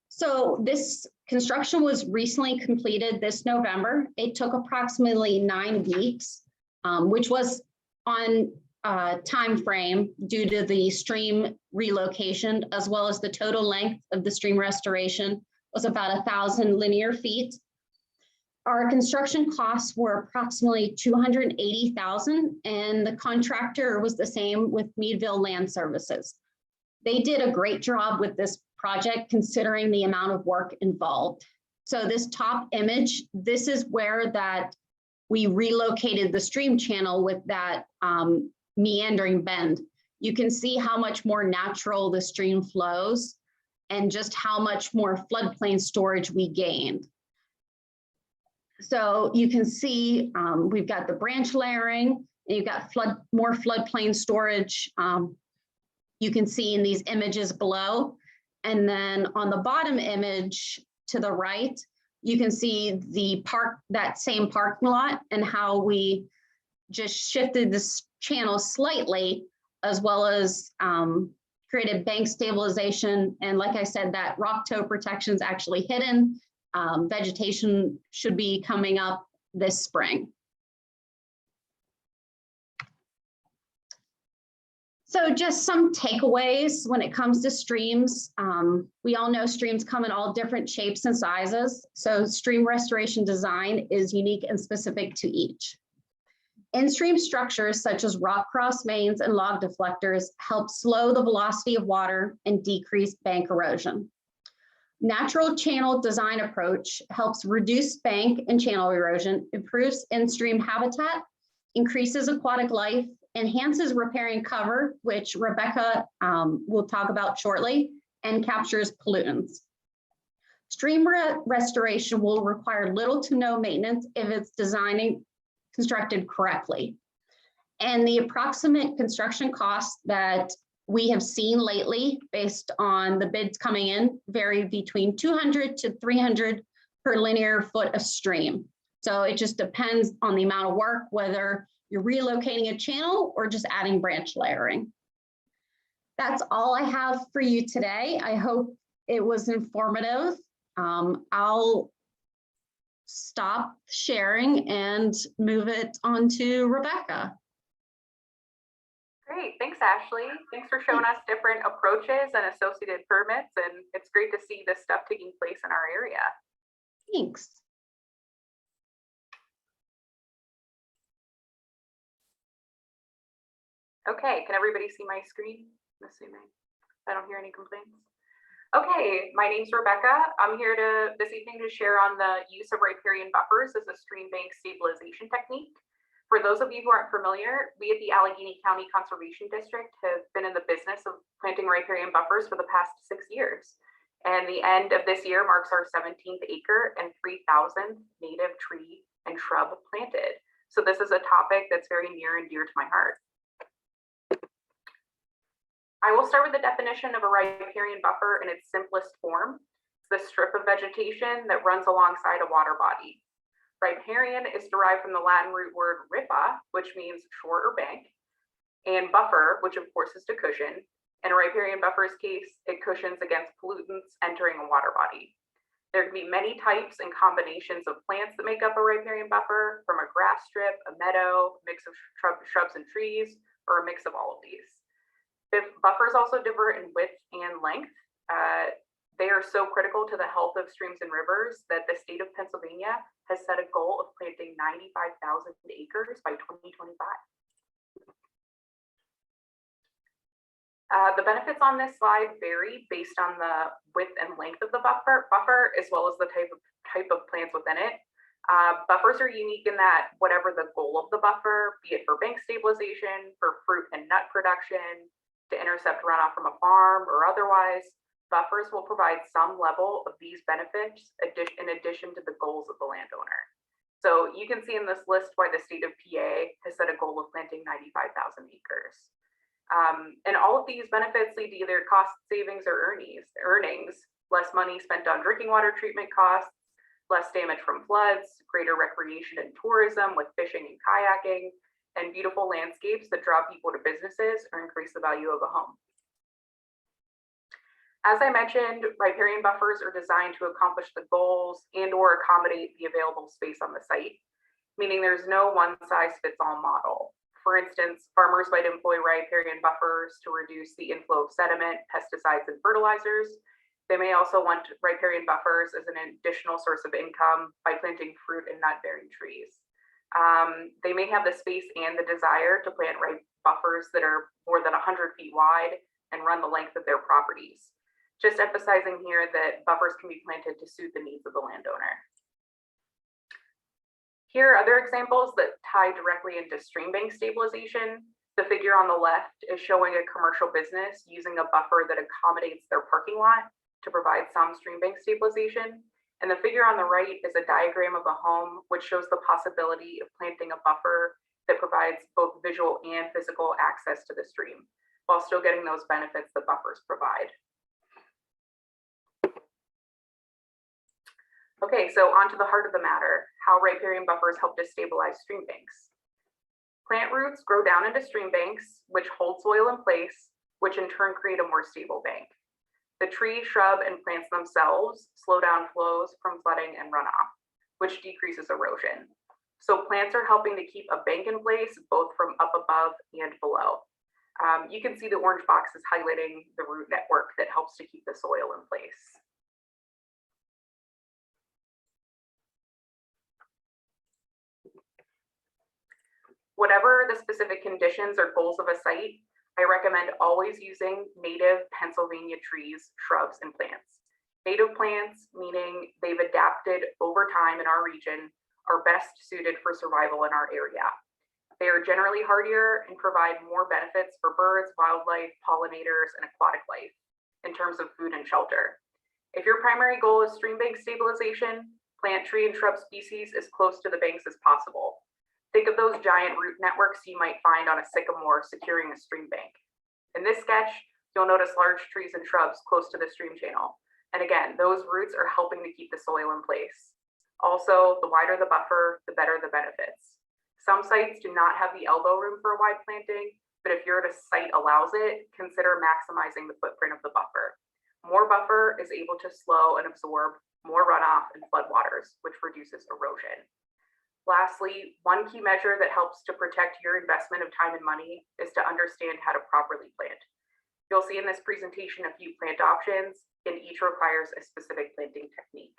So this construction was recently completed this November. It took approximately 9 weeks, which was on time frame due to the stream relocation, as well as the total length of the stream restoration was about 1,000 linear feet. Our construction costs were approximately $280,000, and the contractor was the same with Meadville Land Services. They did a great job with this project considering the amount of work involved. So this top image, this is where that we relocated the stream channel with that meandering bend. You can see how much more natural the stream flows and just how much more floodplain storage we gained. So you can see we've got the branch layering, and you've got more floodplain storage. You can see in these images below. And then on the bottom image to the right, you can see that same parking lot and how we just shifted this channel slightly, as well as created bank stabilization. And like I said, that rock toe protection is actually hidden. Vegetation should be coming up this spring. So just some takeaways when it comes to streams. We all know streams come in all different shapes and sizes. So stream restoration design is unique and specific to each. In-stream structures such as rock cross veins and log deflectors help slow the velocity of water and decrease bank erosion. Natural channel design approach helps reduce bank and channel erosion, improves in-stream habitat, increases aquatic life, enhances riparian cover, which Rebecca will talk about shortly, and captures pollutants. Stream restoration will require little to no maintenance if it's constructed correctly. And the approximate construction costs that we have seen lately, based on the bids coming in, vary between 200 to 300 per linear foot of stream. So it just depends on the amount of work, whether you're relocating a channel or just adding branch layering. That's all I have for you today. I hope it was informative. I'll stop sharing and move it on to Rebecca. Great, thanks Ashley. Thanks for showing us different approaches and associated permits, and it's great to see this stuff taking place in our area. Thanks. Okay, can everybody see my screen? I'm assuming I don't hear any complaints. Okay, my name's Rebecca. I'm here this evening to share on the use of riparian buffers as a stream bank stabilization technique. For those of you who aren't familiar, we at the Allegheny County Conservation District have been in the business of planting riparian buffers for the past 6 years. And the end of this year marks our 17th acre and 3,000th native tree and shrub planted. So this is a topic that's very near and dear to my heart. I will start with the definition of a riparian buffer in its simplest form. It's the strip of vegetation that runs alongside a water body. Riparian is derived from the Latin root word ripa, which means shore or bank, and buffer, which of course is to cushion. In a riparian buffer's case, it cushions against pollutants entering a water body. There can be many types and combinations of plants that make up a riparian buffer, from a grass strip, a meadow, a mix of shrubs and trees, or a mix of all of these. Buffers also differ in width and length. They are so critical to the health of streams and rivers that the state of Pennsylvania has set a goal of planting 95,000 acres by 2025. The benefits on this slide vary based on the width and length of the buffer, as well as the type of plants within it. Buffers are unique in that whatever the goal of the buffer, be it for bank stabilization, for fruit and nut production, to intercept runoff from a farm or otherwise, buffers will provide some level of these benefits in addition to the goals of the landowner. So you can see in this list why the state of PA has set a goal of planting 95,000 acres. And all of these benefits lead to either cost savings or earnings, less money spent on drinking water treatment costs, less damage from floods, greater recreation and tourism with fishing and kayaking, and beautiful landscapes that draw people to businesses or increase the value of a home. As I mentioned, riparian buffers are designed to accomplish the goals and or accommodate the available space on the site, meaning there's no one-size-fits-all model. For instance, farmers might employ riparian buffers to reduce the inflow of sediment, pesticides, and fertilizers. They may also want riparian buffers as an additional source of income by planting fruit and nut-bearing trees. They may have the space and the desire to plant buffers that are more than 100 feet wide and run the length of their properties. Just emphasizing here that buffers can be planted to suit the needs of the landowner. Here are other examples that tie directly into stream bank stabilization. The figure on the left is showing a commercial business using a buffer that accommodates their parking lot to provide some stream bank stabilization. And the figure on the right is a diagram of a home, which shows the possibility of planting a buffer that provides both visual and physical access to the stream, while still getting those benefits that buffers provide. Okay, so on to the heart of the matter, how riparian buffers help to stabilize stream banks. Plant roots grow down into stream banks, which hold soil in place, which in turn create a more stable bank. The tree, shrub, and plants themselves slow down flows from flooding and runoff, which decreases erosion. So plants are helping to keep a bank in place, both from up above and below. You can see the orange boxes highlighting the root network that helps to keep the soil in place. Whatever the specific conditions or goals of a site, I recommend always using native Pennsylvania trees, shrubs, and plants. Native plants, meaning they've adapted over time in our region, are best suited for survival in our area. They are generally hardier and provide more benefits for birds, wildlife, pollinators, and aquatic life in terms of food and shelter. If your primary goal is stream bank stabilization, plant tree and shrub species as close to the banks as possible. Think of those giant root networks you might find on a sycamore securing a stream bank. In this sketch, you'll notice large trees and shrubs close to the stream channel. And again, those roots are helping to keep the soil in place. Also, the wider the buffer, the better the benefits. Some sites do not have the elbow room for a wide planting, but if your site allows it, consider maximizing the footprint of the buffer. More buffer is able to slow and absorb more runoff and floodwaters, which reduces erosion. Lastly, one key measure that helps to protect your investment of time and money is to understand how to properly plant. You'll see in this presentation a few plant options, and each requires a specific planting technique.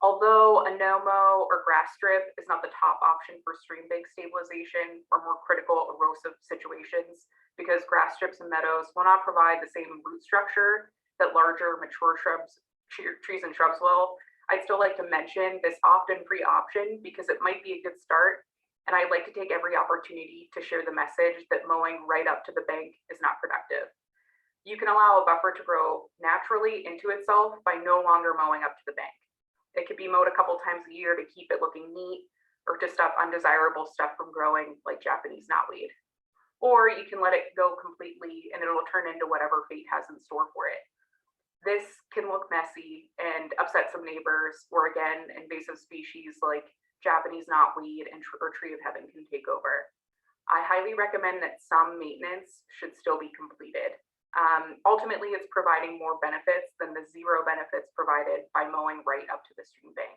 Although a no-mow or grass strip is not the top option for stream bank stabilization or more critical erosive situations, because grass strips and meadows will not provide the same root structure that larger mature shrubs, trees and shrubs will. I'd still like to mention this often free option because it might be a good start. And I'd like to take every opportunity to share the message that mowing right up to the bank is not productive. You can allow a buffer to grow naturally into itself by no longer mowing up to the bank. It could be mowed a couple times a year to keep it looking neat or to stop undesirable stuff from growing like Japanese knotweed. Or you can let it go completely and it'll turn into whatever fate has in store for it. This can look messy and upset some neighbors, or again, invasive species like Japanese knotweed or tree of heaven can take over. I highly recommend that some maintenance should still be completed. Ultimately, it's providing more benefits than the zero benefits provided by mowing right up to the stream bank.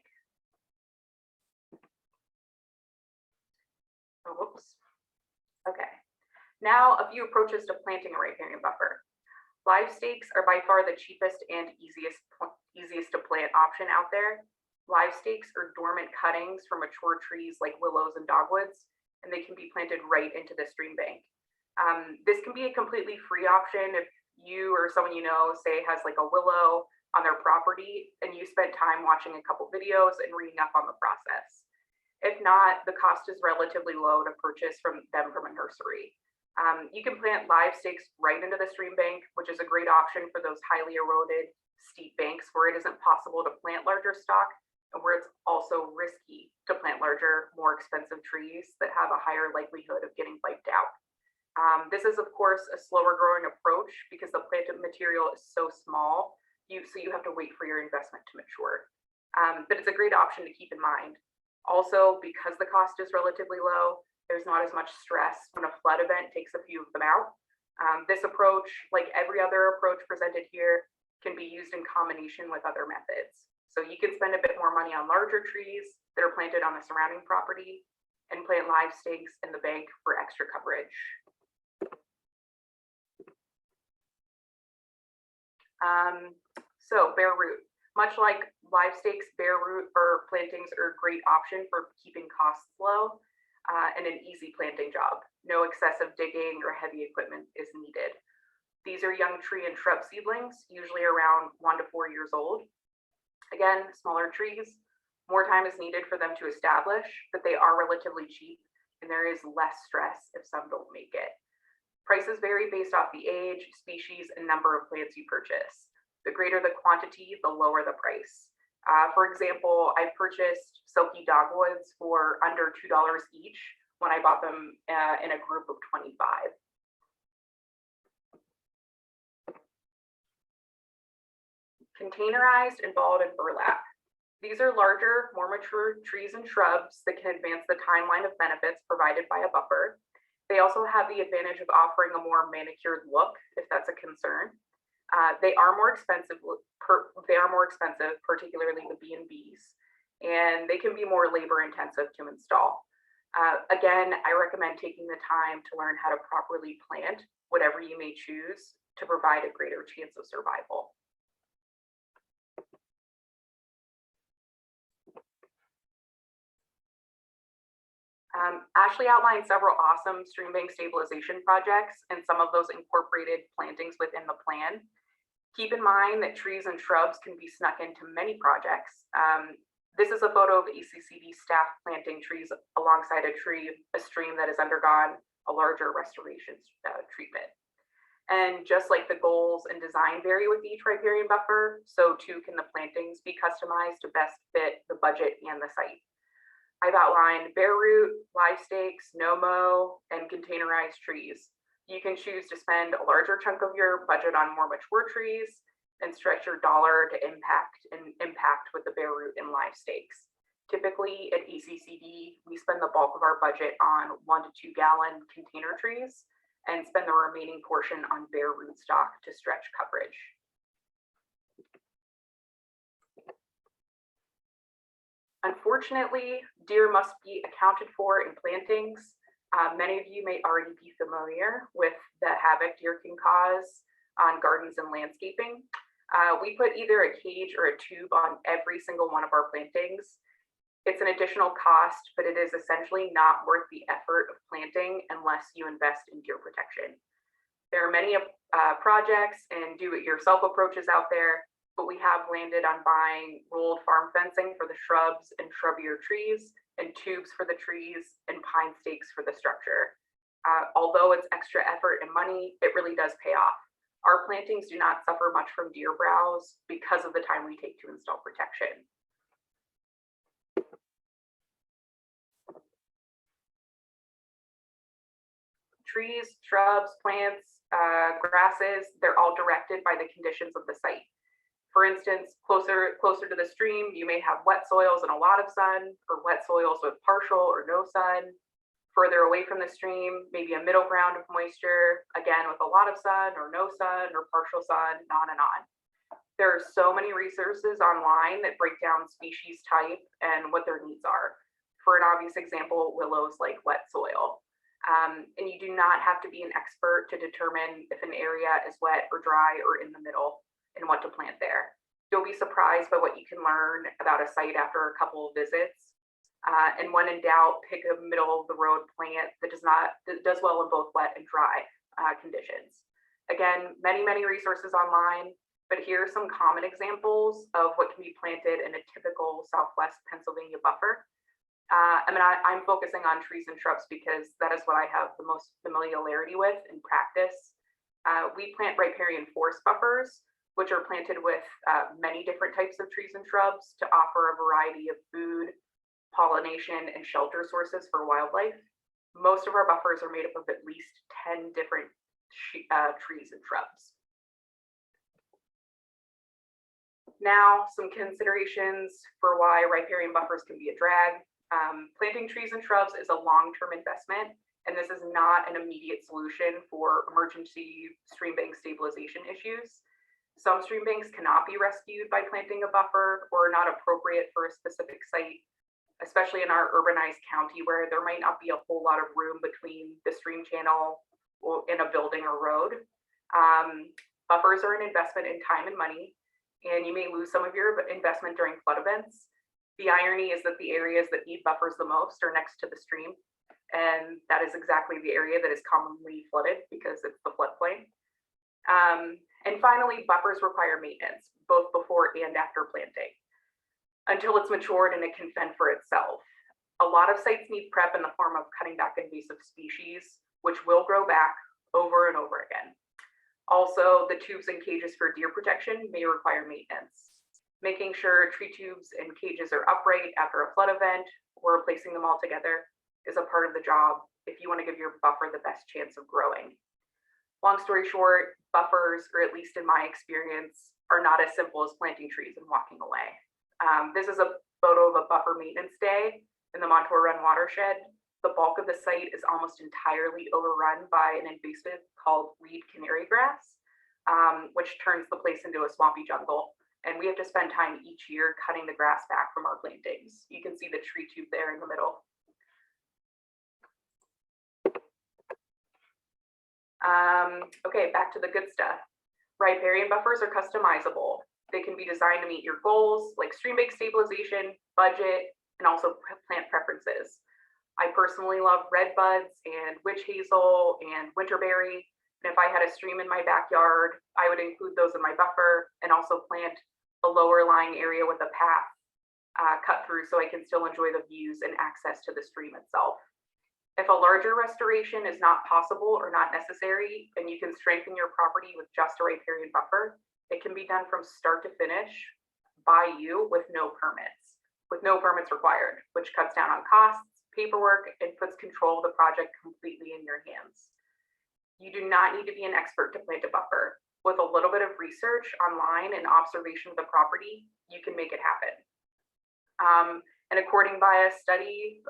Oh, whoops. Okay. Now, a few approaches to planting a riparian buffer. Live stakes are by far the cheapest and easiest to plant option out there. Live stakes are dormant cuttings from mature trees like willows and dogwoods, and they can be planted right into the stream bank. This can be a completely free option if you or someone you know, say, has like a willow on their property and you spent time watching a couple videos and reading up on the process. If not, the cost is relatively low to purchase from a nursery. You can plant live stakes right into the stream bank, which is a great option for those highly eroded, steep banks where it isn't possible to plant larger stock and where it's also risky to plant larger, more expensive trees that have a higher likelihood of getting wiped out. This is, of course, a slower growing approach because the planted material is so small, so you have to wait for your investment to mature. But it's a great option to keep in mind. Also, because the cost is relatively low, there's not as much stress when a flood event takes a few of them out. This approach, like every other approach presented here, can be used in combination with other methods. So you can spend a bit more money on larger trees that are planted on the surrounding property and plant live stakes in the bank for extra coverage. So bare root. Much like live stakes, bare root or plantings are a great option for keeping costs low and an easy planting job. No excessive digging or heavy equipment is needed. These are young tree and shrub seedlings, usually around 1 to 4 years old. Again, smaller trees, more time is needed for them to establish, but they are relatively cheap and there is less stress if some don't make it. Prices vary based off the age, species, and number of plants you purchase. The greater the quantity, the lower the price. For example, I purchased silky dogwoods for under $2 each when I bought them in a group of 25. Containerized and balled and burlap. These are larger, more mature trees and shrubs that can advance the timeline of benefits provided by a buffer. They also have the advantage of offering a more manicured look, if that's a concern. They are more expensive, particularly the B&Bs, and they can be more labor intensive to install. Again, I recommend taking the time to learn how to properly plant whatever you may choose to provide a greater chance of survival. Ashley outlined several awesome Streambank stabilization projects, and some of those incorporated plantings within the plan. Keep in mind that trees and shrubs can be snuck into many projects. This is a photo of ACCD staff planting trees alongside a stream that has undergone a larger restoration treatment. And just like the goals and design vary with each riparian buffer, so too can the plantings be customized to best fit the budget and the site. I've outlined bare root, live stakes, no-mow, and containerized trees. You can choose to spend a larger chunk of your budget on more mature trees and stretch your dollar to impact with the bare root and live stakes. Typically at ACCD, we spend the bulk of our budget on 1 to 2 gallon container trees and spend the remaining portion on bare root stock to stretch coverage. Unfortunately, deer must be accounted for in plantings. Many of you may already be familiar with the havoc deer can cause on gardens and landscaping. We put either a cage or a tube on every single one of our plantings. It's an additional cost, but it is essentially not worth the effort of planting unless you invest in deer protection. There are many projects and do-it-yourself approaches out there, but we have landed on buying rolled farm fencing for the shrubs and shrubbier trees, and tubes for the trees, and pine stakes for the structure. Although it's extra effort and money, it really does pay off. Our plantings do not suffer much from deer browse because of the time we take to install protection. Trees, shrubs, plants, grasses, they're all directed by the conditions of the site. For instance, closer to the stream, you may have wet soils and a lot of sun, or wet soils with partial or no sun. Further away from the stream, maybe a middle ground of moisture, again with a lot of sun or no sun or partial sun, and on and on. There are so many resources online that break down species type and what their needs are. For an obvious example, willows like wet soil. And you do not have to be an expert to determine if an area is wet or dry or in the middle and what to plant there. You'll be surprised by what you can learn about a site after a couple of visits. And when in doubt, pick a middle of the road plant that does well in both wet and dry conditions. Again, many resources online, but here are some common examples of what can be planted in a typical Southwest Pennsylvania buffer. I'm focusing on trees and shrubs because that is what I have the most familiarity with in practice. We plant riparian forest buffers, which are planted with many different types of trees and shrubs to offer a variety of food, pollination, and shelter sources for wildlife. Most of our buffers are made up of at least 10 different trees and shrubs. Now, some considerations for why riparian buffers can be a drag. Planting trees and shrubs is a long-term investment, and this is not an immediate solution for emergency stream bank stabilization issues. Some stream banks cannot be rescued by planting a buffer or are not appropriate for a specific site, especially in our urbanized county where there might not be a whole lot of room between the stream channel in a building or road. Buffers are an investment in time and money, and you may lose some of your investment during flood events. The irony is that the areas that need buffers the most are next to the stream, and that is exactly the area that is commonly flooded because it's the floodplain. And finally, buffers require maintenance, both before and after planting, until it's matured and it can fend for itself. A lot of sites need prep in the form of cutting back invasive species, which will grow back over and over again. Also, the tubes and cages for deer protection may require maintenance. Making sure tree tubes and cages are upright after a flood event or replacing them all together is a part of the job if you want to give your buffer the best chance of growing. Long story short, buffers, or at least in my experience, are not as simple as planting trees and walking away. This is a photo of a buffer maintenance day in the Montour Run watershed. The bulk of the site is almost entirely overrun by an invasive called reed canary grass, which turns the place into a swampy jungle. And we have to spend time each year cutting the grass back from our plantings. You can see the tree tube there in the middle. Okay, back to the good stuff. Riparian buffers are customizable. They can be designed to meet your goals like stream bank stabilization, budget, and also plant preferences. I personally love red buds and witch hazel and winterberry. And if I had a stream in my backyard, I would include those in my buffer and also plant a lower lying area with a path cut through so I can still enjoy the views and access to the stream itself. If a larger restoration is not possible or not necessary, and you can strengthen your property with just a riparian buffer, it can be done from start to finish by you with no permits required, which cuts down on costs, paperwork, and puts control of the project completely in your hands. You do not need to be an expert to plant a buffer. With a little bit of research online and observation of the property, you can make it happen. And according by a study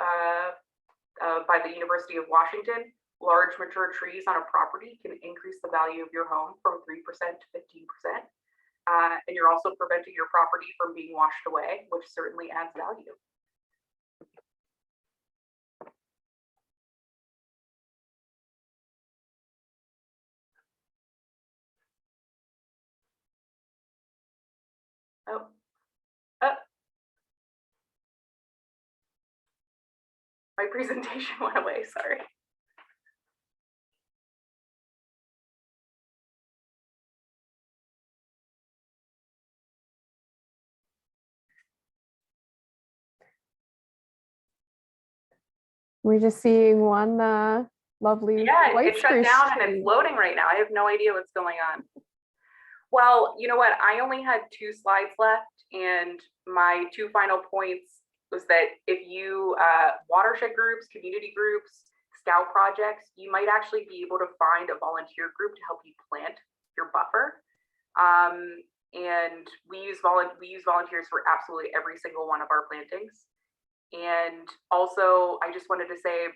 by the University of Washington, large mature trees on a property can increase the value of your home from 3% to 15%. And you're also preventing your property from being washed away, which certainly adds value. Oh. My presentation went away, sorry. We're just seeing one lovely Yeah, white it's shut spruce down and tree. it's loading right now. I have no idea what's going on. Well, you know what? I only had 2 slides left, and my 2 final points was that if you watershed groups, community groups, scout projects, you might actually be able to find a volunteer group to help you plant your buffer. And we use volunteers for absolutely every single one of our plantings. And also, I just wanted to say,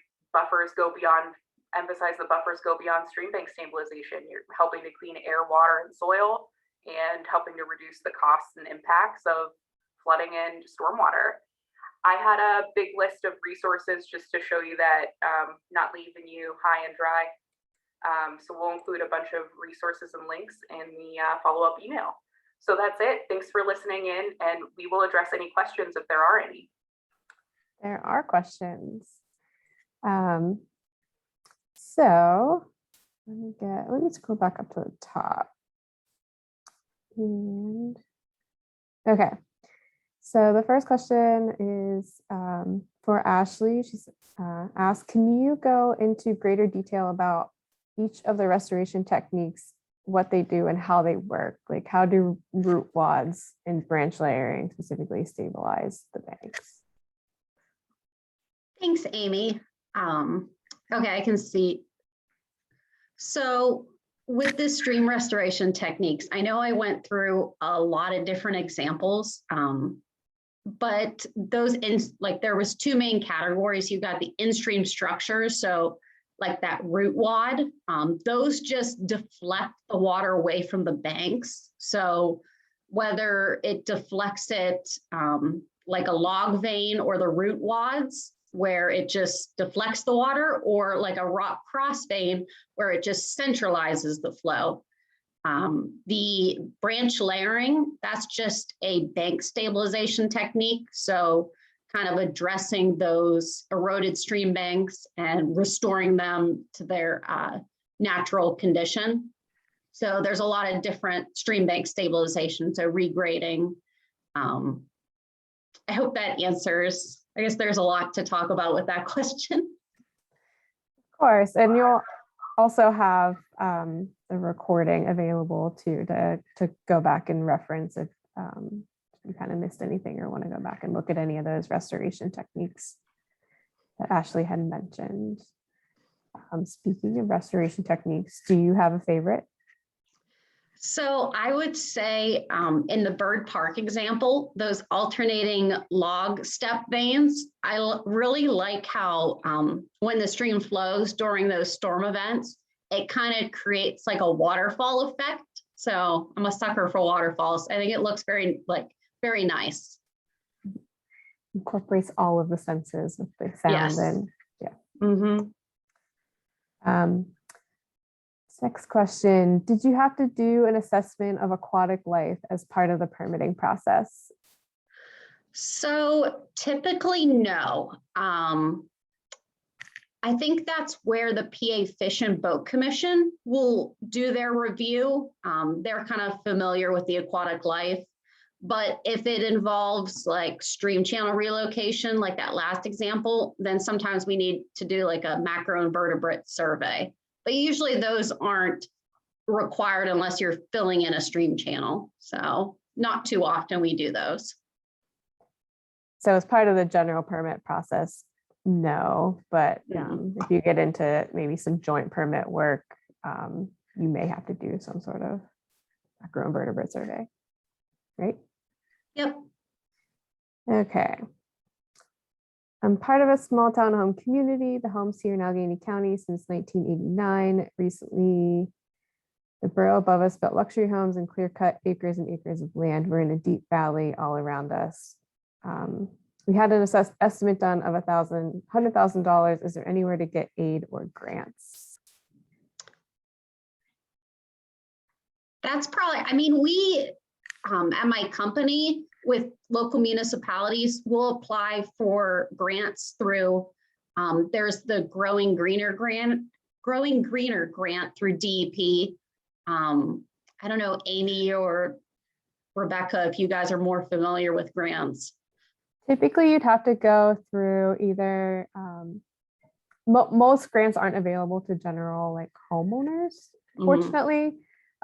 emphasize the buffers go beyond streambank stabilization. You're helping to clean air, water, and soil, and helping to reduce the costs and impacts of flooding and stormwater. I had a big list of resources just to show you that not leaving you high and dry. So we'll include a bunch of resources and links in the follow-up email. So that's it. Thanks for listening in, and we will address any questions if there are any. There are questions. So let me scroll back up to the top. And okay, so the first question is for Ashley. She's asked, can you go into greater detail about each of the restoration techniques, what they do and how they work? Like, how do root wads and branch layering specifically stabilize the banks? Thanks, Amy. Okay, I can see. So with the stream restoration techniques, I know I went through a lot of different examples, but there was 2 main categories. You got the in-stream structures, so like that root wad, those just deflect the water away from the banks. So whether it deflects it like a log vein or the root wads, where it just deflects the water, or like a rock cross vein where it just centralizes the flow. The branch layering, that's just a bank stabilization technique. So kind of addressing those eroded stream banks and restoring them to their natural condition. So there's a lot of different stream bank stabilization, so regrading. I hope that answers. I guess there's a lot to talk about with that question. Of course, and you'll also have the recording available too to go back and reference if you kind of missed anything or want to go back and look at any of those restoration techniques that Ashley had mentioned. Speaking of restoration techniques, do you have a favorite? So I would say in the bird park example, those alternating log step veins, I really like how when the stream flows during those storm events, it kind of creates like a waterfall effect. So I'm a sucker for waterfalls. I think it looks very nice. Incorporates all of the senses with the sound. Yes. And yeah. Mm-hmm. Next question, did you have to do an assessment of aquatic life as part of the permitting process? So typically, no. I think that's where the PA Fish and Boat Commission will do their review. They're kind of familiar with the aquatic life, but if it involves like stream channel relocation, like that last example, then sometimes we need to do like a macroinvertebrate survey. But usually those aren't required unless you're filling in a stream channel. So not too often we do those. So as part of the general permit process, no, but if you get into maybe some joint permit work, you may have to do some sort of macroinvertebrate survey, right? Yep. Okay. I'm part of a small town home community. The homes here in Allegheny County since 1989. Recently, the borough above us built luxury homes and clear-cut acres and acres of land. We're in a deep valley all around us. We had an estimate done of $100,000. Is there anywhere to get aid or grants? That's probably, I mean, we, at my company with local municipalities, will apply for grants through, there's the Growing Greener grant through DEP. I don't know, Amy or Rebecca, if you guys are more familiar with grants. Typically, you'd have to go through either most grants aren't available to general like homeowners, fortunately.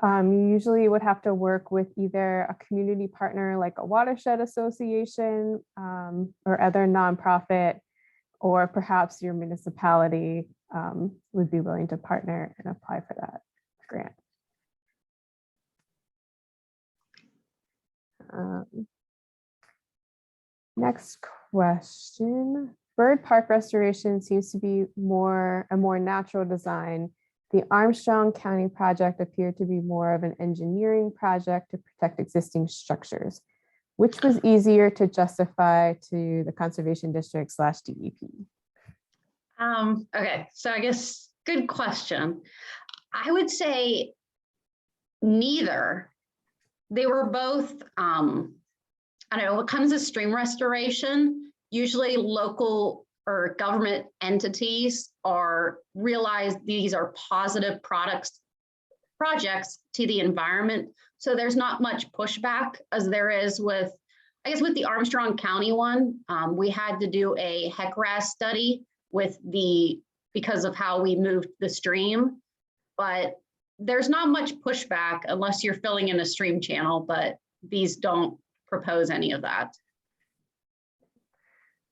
You usually would have to work with either a community partner like a watershed association or other nonprofit, or perhaps your municipality would be willing to partner and apply for that grant. Next question. Bird park restoration seems to be a more natural design. The Armstrong County project appeared to be more of an engineering project to protect existing structures. Which was easier to justify to the Conservation District / DEP? Okay, so I guess good question. I would say neither. They were both, I don't know, when it comes to stream restoration, usually local or government entities realize these are positive projects to the environment. So there's not much pushback as there is with, I guess with the Armstrong County one, we had to do a HECRAS study because of how we moved the stream, but there's not much pushback unless you're filling in a stream channel, but these don't propose any of that.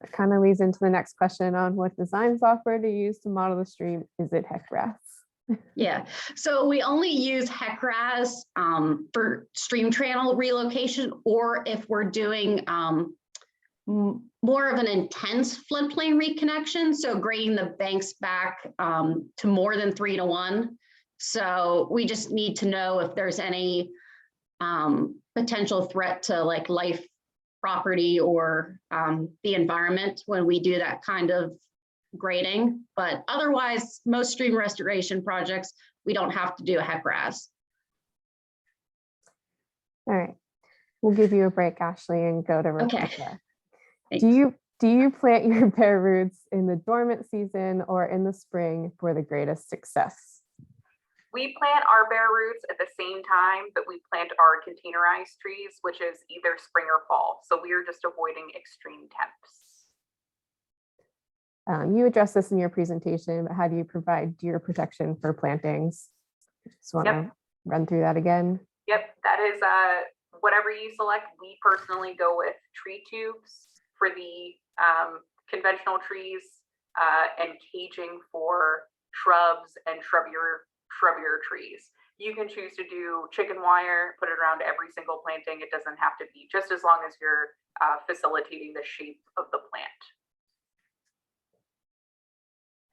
That kind of leads into the next question on what design software to use to model the stream. Is it HECRAS? Yeah, so we only use HECRAS for stream channel relocation, or if we're doing more of an intense floodplain reconnection, so grading the banks back to more than 3:1. So we just need to know if there's any potential threat to like life, property, or the environment when we do that kind of grading. But otherwise, most stream restoration projects, we don't have to do a HECRAS. All right, we'll give you a break, Ashley, and go to Rebecca. Okay. Do you plant your bare roots in the dormant season or in the spring for the greatest success? We plant our bare roots at the same time that we plant our containerized trees, which is either spring or fall. So we are just avoiding extreme temps. You addressed this in your presentation, but how do you provide deer protection for plantings? Just want to run through that again. Yep, that is whatever you select. We personally go with tree tubes for the conventional trees and caging for shrubs and shrubbier trees. You can choose to do chicken wire, put it around every single planting. It doesn't have to be, just as long as you're facilitating the shape of the plant.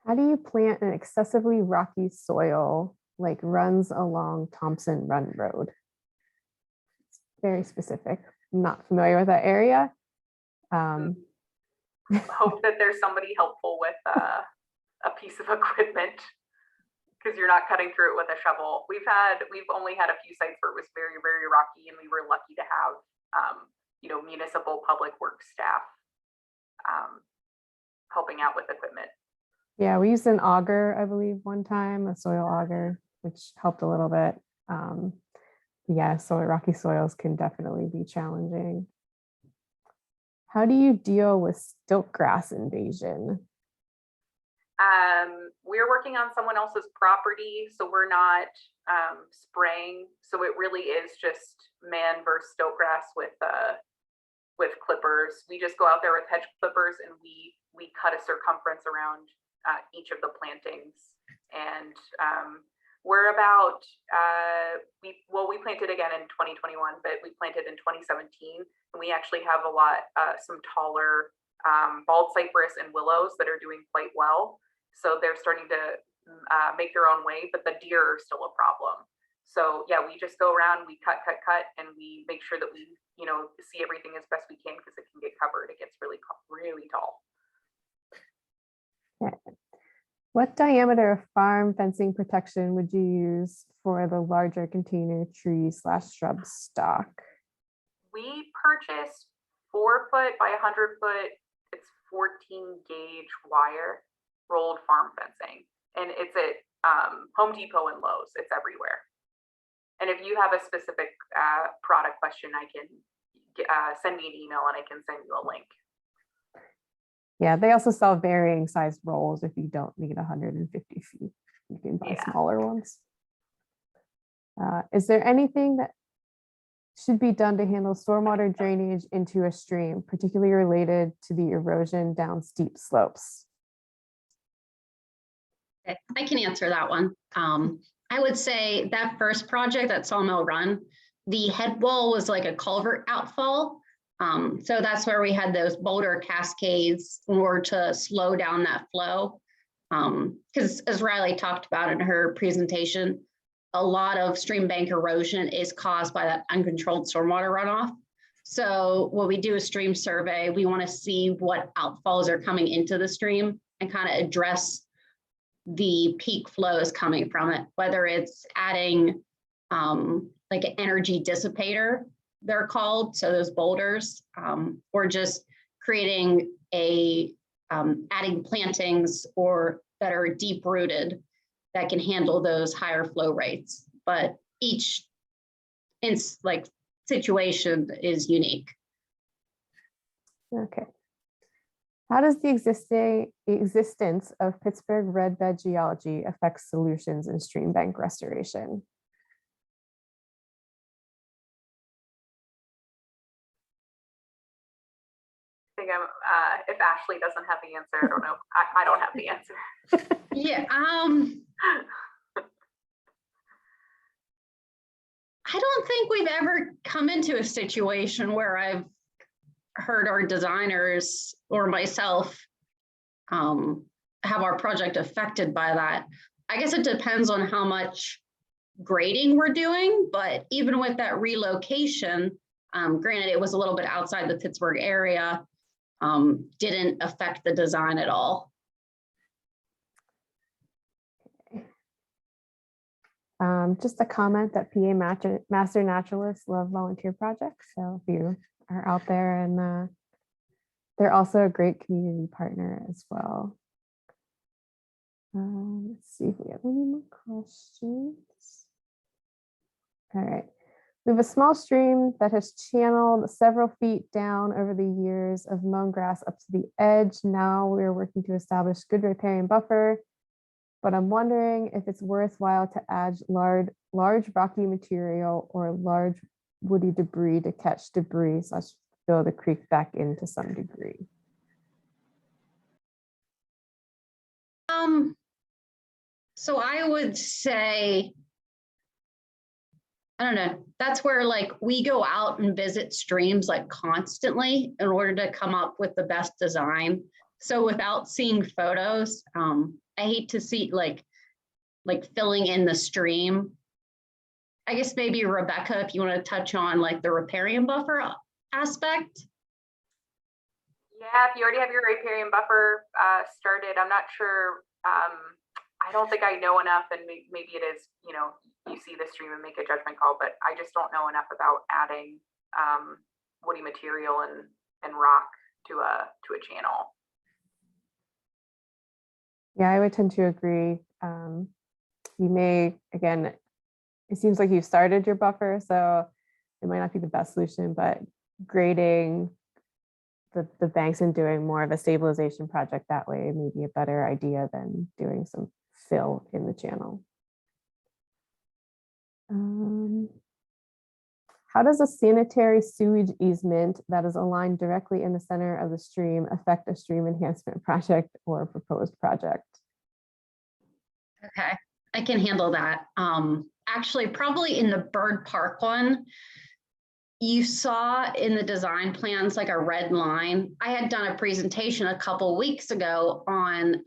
How do you plant an excessively rocky soil like runs along Thompson Run Road? It's very specific. I'm not familiar with that area. Hope that there's somebody helpful with a piece of equipment, because you're not cutting through it with a shovel. We've only had a few sites where it was very, very rocky, and we were lucky to have municipal public works staff helping out with equipment. Yeah, we used an auger, I believe, one time, a soil auger, which helped a little bit. Yeah, so rocky soils can definitely be challenging. How do you deal with stiltgrass invasion? We're working on someone else's property, so we're not spraying. So it really is just man versus stiltgrass with clippers. We just go out there with hedge clippers and we cut a circumference around each of the plantings. And we're about we planted again in 2021, but we planted in 2017, and we actually have some taller bald cypress and willows that are doing quite well. So they're starting to make their own way, but the deer are still a problem. So yeah, we just go around, we cut, and we make sure that we see everything as best we can, because it can get covered. It gets really, really tall. Okay. What diameter of farm fencing protection would you use for the larger container tree / shrub stock? We purchased 4 foot by 100 foot. It's 14 gauge wire rolled farm fencing, and it's at Home Depot and Lowe's. It's everywhere. And if you have a specific product question, I can send me an email and I can send you a link. Yeah, they also sell varying sized rolls if you don't need 150 feet. You can buy Yeah. smaller ones. Is there anything that should be done to handle stormwater drainage into a stream, particularly related to the erosion down steep slopes? I can answer that one. I would say that first project at Sawmill Run, the head wall was like a culvert outfall. So that's where we had those boulder cascades in order to slow down that flow. Because as Riley talked about in her presentation, a lot of stream bank erosion is caused by that uncontrolled stormwater runoff. So when we do a stream survey, we want to see what outfalls are coming into the stream and kind of address the peak flows coming from it, whether it's adding like an energy dissipator, they're called, so those boulders, or just creating a adding plantings or that are deep rooted that can handle those higher flow rates. But each situation is unique. Okay. How does the existence of Pittsburgh red bed geology affect solutions in stream bank restoration? I think if Ashley doesn't have the answer, I don't know. I don't have the answer. Yeah. I don't think we've ever come into a situation where I've heard our designers or myself have our project affected by that. I guess it depends on how much grading we're doing, but even with that relocation, granted it was a little bit outside the Pittsburgh area, didn't affect the design at all. Just a comment that PA Master Naturalists love volunteer projects. So if you are out there, and they're also a great community partner as well. Let's see if we have any more questions. All right. We have a small stream that has channeled several feet down over the years of mown grass up to the edge. Now we're working to establish good riparian buffer, but I'm wondering if it's worthwhile to add large rocky material or large woody debris to catch debris / fill the creek back in to some degree. So I would say, I don't know, that's where like we go out and visit streams like constantly in order to come up with the best design. So without seeing photos, I hate to see like filling in the stream. I guess maybe Rebecca, if you want to touch on like the riparian buffer aspect. Yeah, if you already have your riparian buffer started, I'm not sure. I don't think I know enough, and maybe it is, you see the stream and make a judgment call, but I just don't know enough about adding woody material and rock to a channel. Yeah, I would tend to agree. You may, again, it seems like you've started your buffer, so it might not be the best solution, but grading the banks and doing more of a stabilization project that way may be a better idea than doing some fill in the channel. How does a sanitary sewage easement that is aligned directly in the center of the stream affect a stream enhancement project or a proposed project? Okay, I can handle that. Actually, probably in the bird park one, you saw in the design plans like a red line. I had done a presentation a couple weeks ago on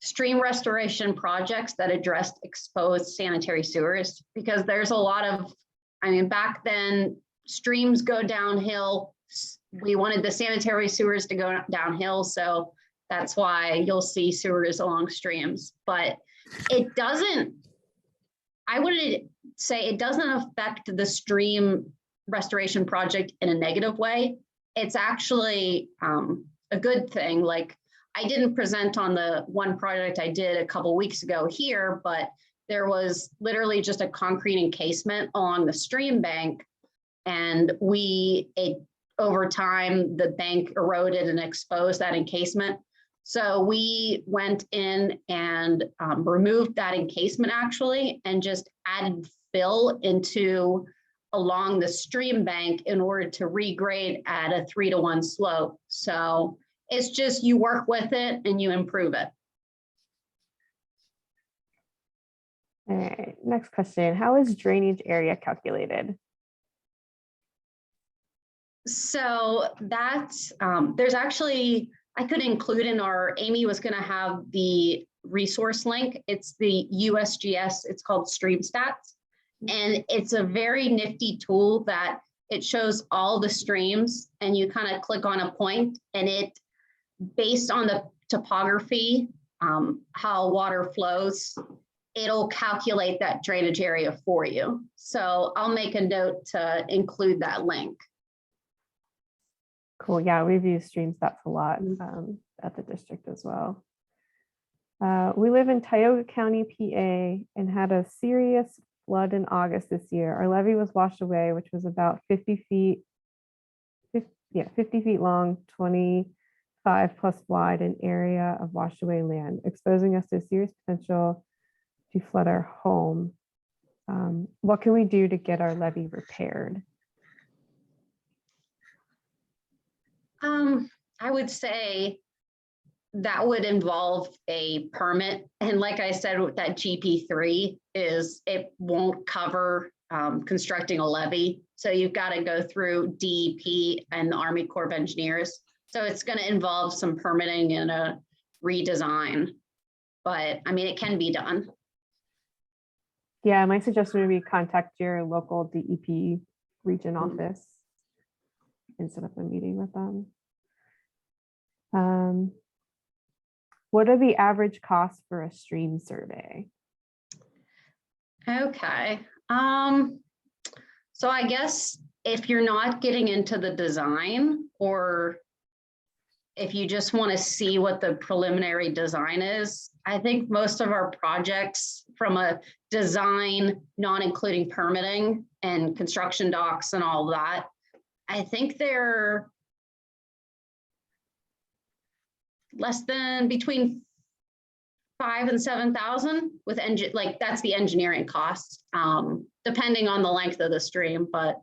stream restoration projects that addressed exposed sanitary sewers, because there's a lot of, back then streams go downhill. We wanted the sanitary sewers to go downhill, so that's why you'll see sewers along streams. But it doesn't, I wouldn't say it doesn't affect the stream restoration project in a negative way. It's actually a good thing. Like, I didn't present on the one project I did a couple weeks ago here, but there was literally just a concrete encasement along the stream bank, and it over time, the bank eroded and exposed that encasement. So we went in and removed that encasement actually, and just added fill along the stream bank in order to regrade at a 3-to-1 slope. So it's just, you work with it and you improve it. All right, next question. How is drainage area calculated? So that's, there's actually, I could include in our, Amy was gonna have the resource link. It's the USGS, it's called StreamStats. And it's a very nifty tool that it shows all the streams, and you kind of click on a point, and it, based on the topography, how water flows, it'll calculate that drainage area for you. So I'll make a note to include that link. Cool. Yeah, we've used StreamStats a lot at the district as well. We live in Tioga County, PA, and had a serious flood in August this year. Our levee was washed away, which was about 50 feet, 50 feet long, 25 plus wide, an area of washed away land, exposing us to serious potential to flood our home. What can we do to get our levee repaired? I would say that would involve a permit. And like I said, with that GP3 is it won't cover constructing a levee. So you've got to go through DEP and the Army Corps of Engineers. So it's going to involve some permitting and a redesign, but I mean, it can be done. Yeah, my suggestion would be contact your local DEP region office and set up a meeting with them. What are the average costs for a stream survey? Okay. So I guess if you're not getting into the design, or if you just want to see what the preliminary design is, I think most of our projects from a design, not including permitting and construction docs and all that, I think they're less than between 5,000 and 7,000 with like that's the engineering costs, depending on the length of the stream. But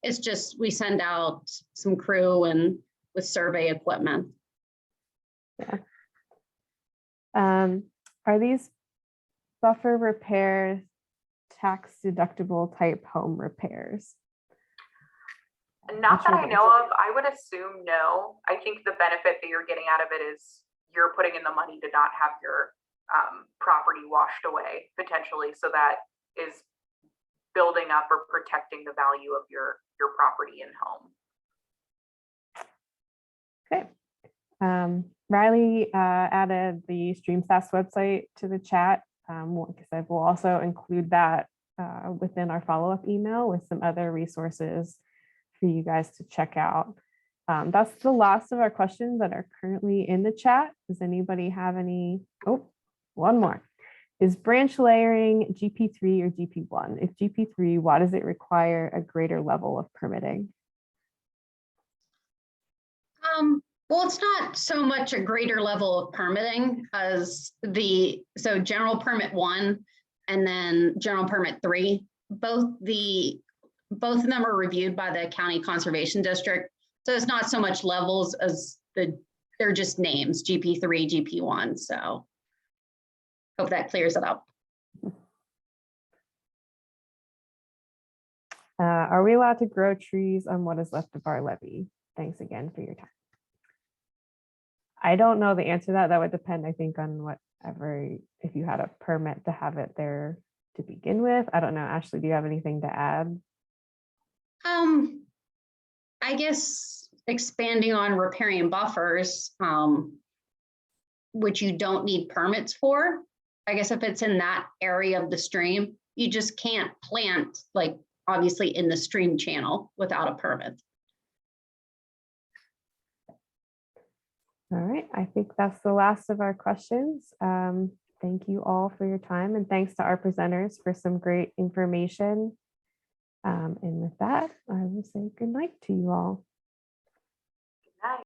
it's just, we send out some crew and with survey equipment. Yeah. Are these buffer repairs tax deductible type home repairs? Not that I know of. I would assume no. I think the benefit that you're getting out of it is you're putting in the money to not have your property washed away potentially. So that is building up or protecting the value of your property and home. Okay. Riley added the StreamStats website to the chat. Like I said, we'll also include that within our follow-up email with some other resources for you guys to check out. That's the last of our questions that are currently in the chat. Does anybody have any? Oh, one more. Is branch layering GP3 or GP1? If GP3, why does it require a greater level of permitting? Well, it's not so much a greater level of permitting as so general permit 1 and then general permit 3, both of them are reviewed by the County Conservation District. So it's not so much levels as they're just names, GP3, GP1. So hope that clears it up. Are we allowed to grow trees on what is left of our levee? Thanks again for your time. I don't know the answer to that. That would depend, I think, on whatever, if you had a permit to have it there to begin with. I don't know. Ashley, do you have anything to add? I guess expanding on riparian buffers, which you don't need permits for. I guess if it's in that area of the stream, you just can't plant, like obviously in the stream channel without a permit. All right, I think that's the last of our questions. Thank you all for your time, and thanks to our presenters for some great information. And with that, I will say good night to you all.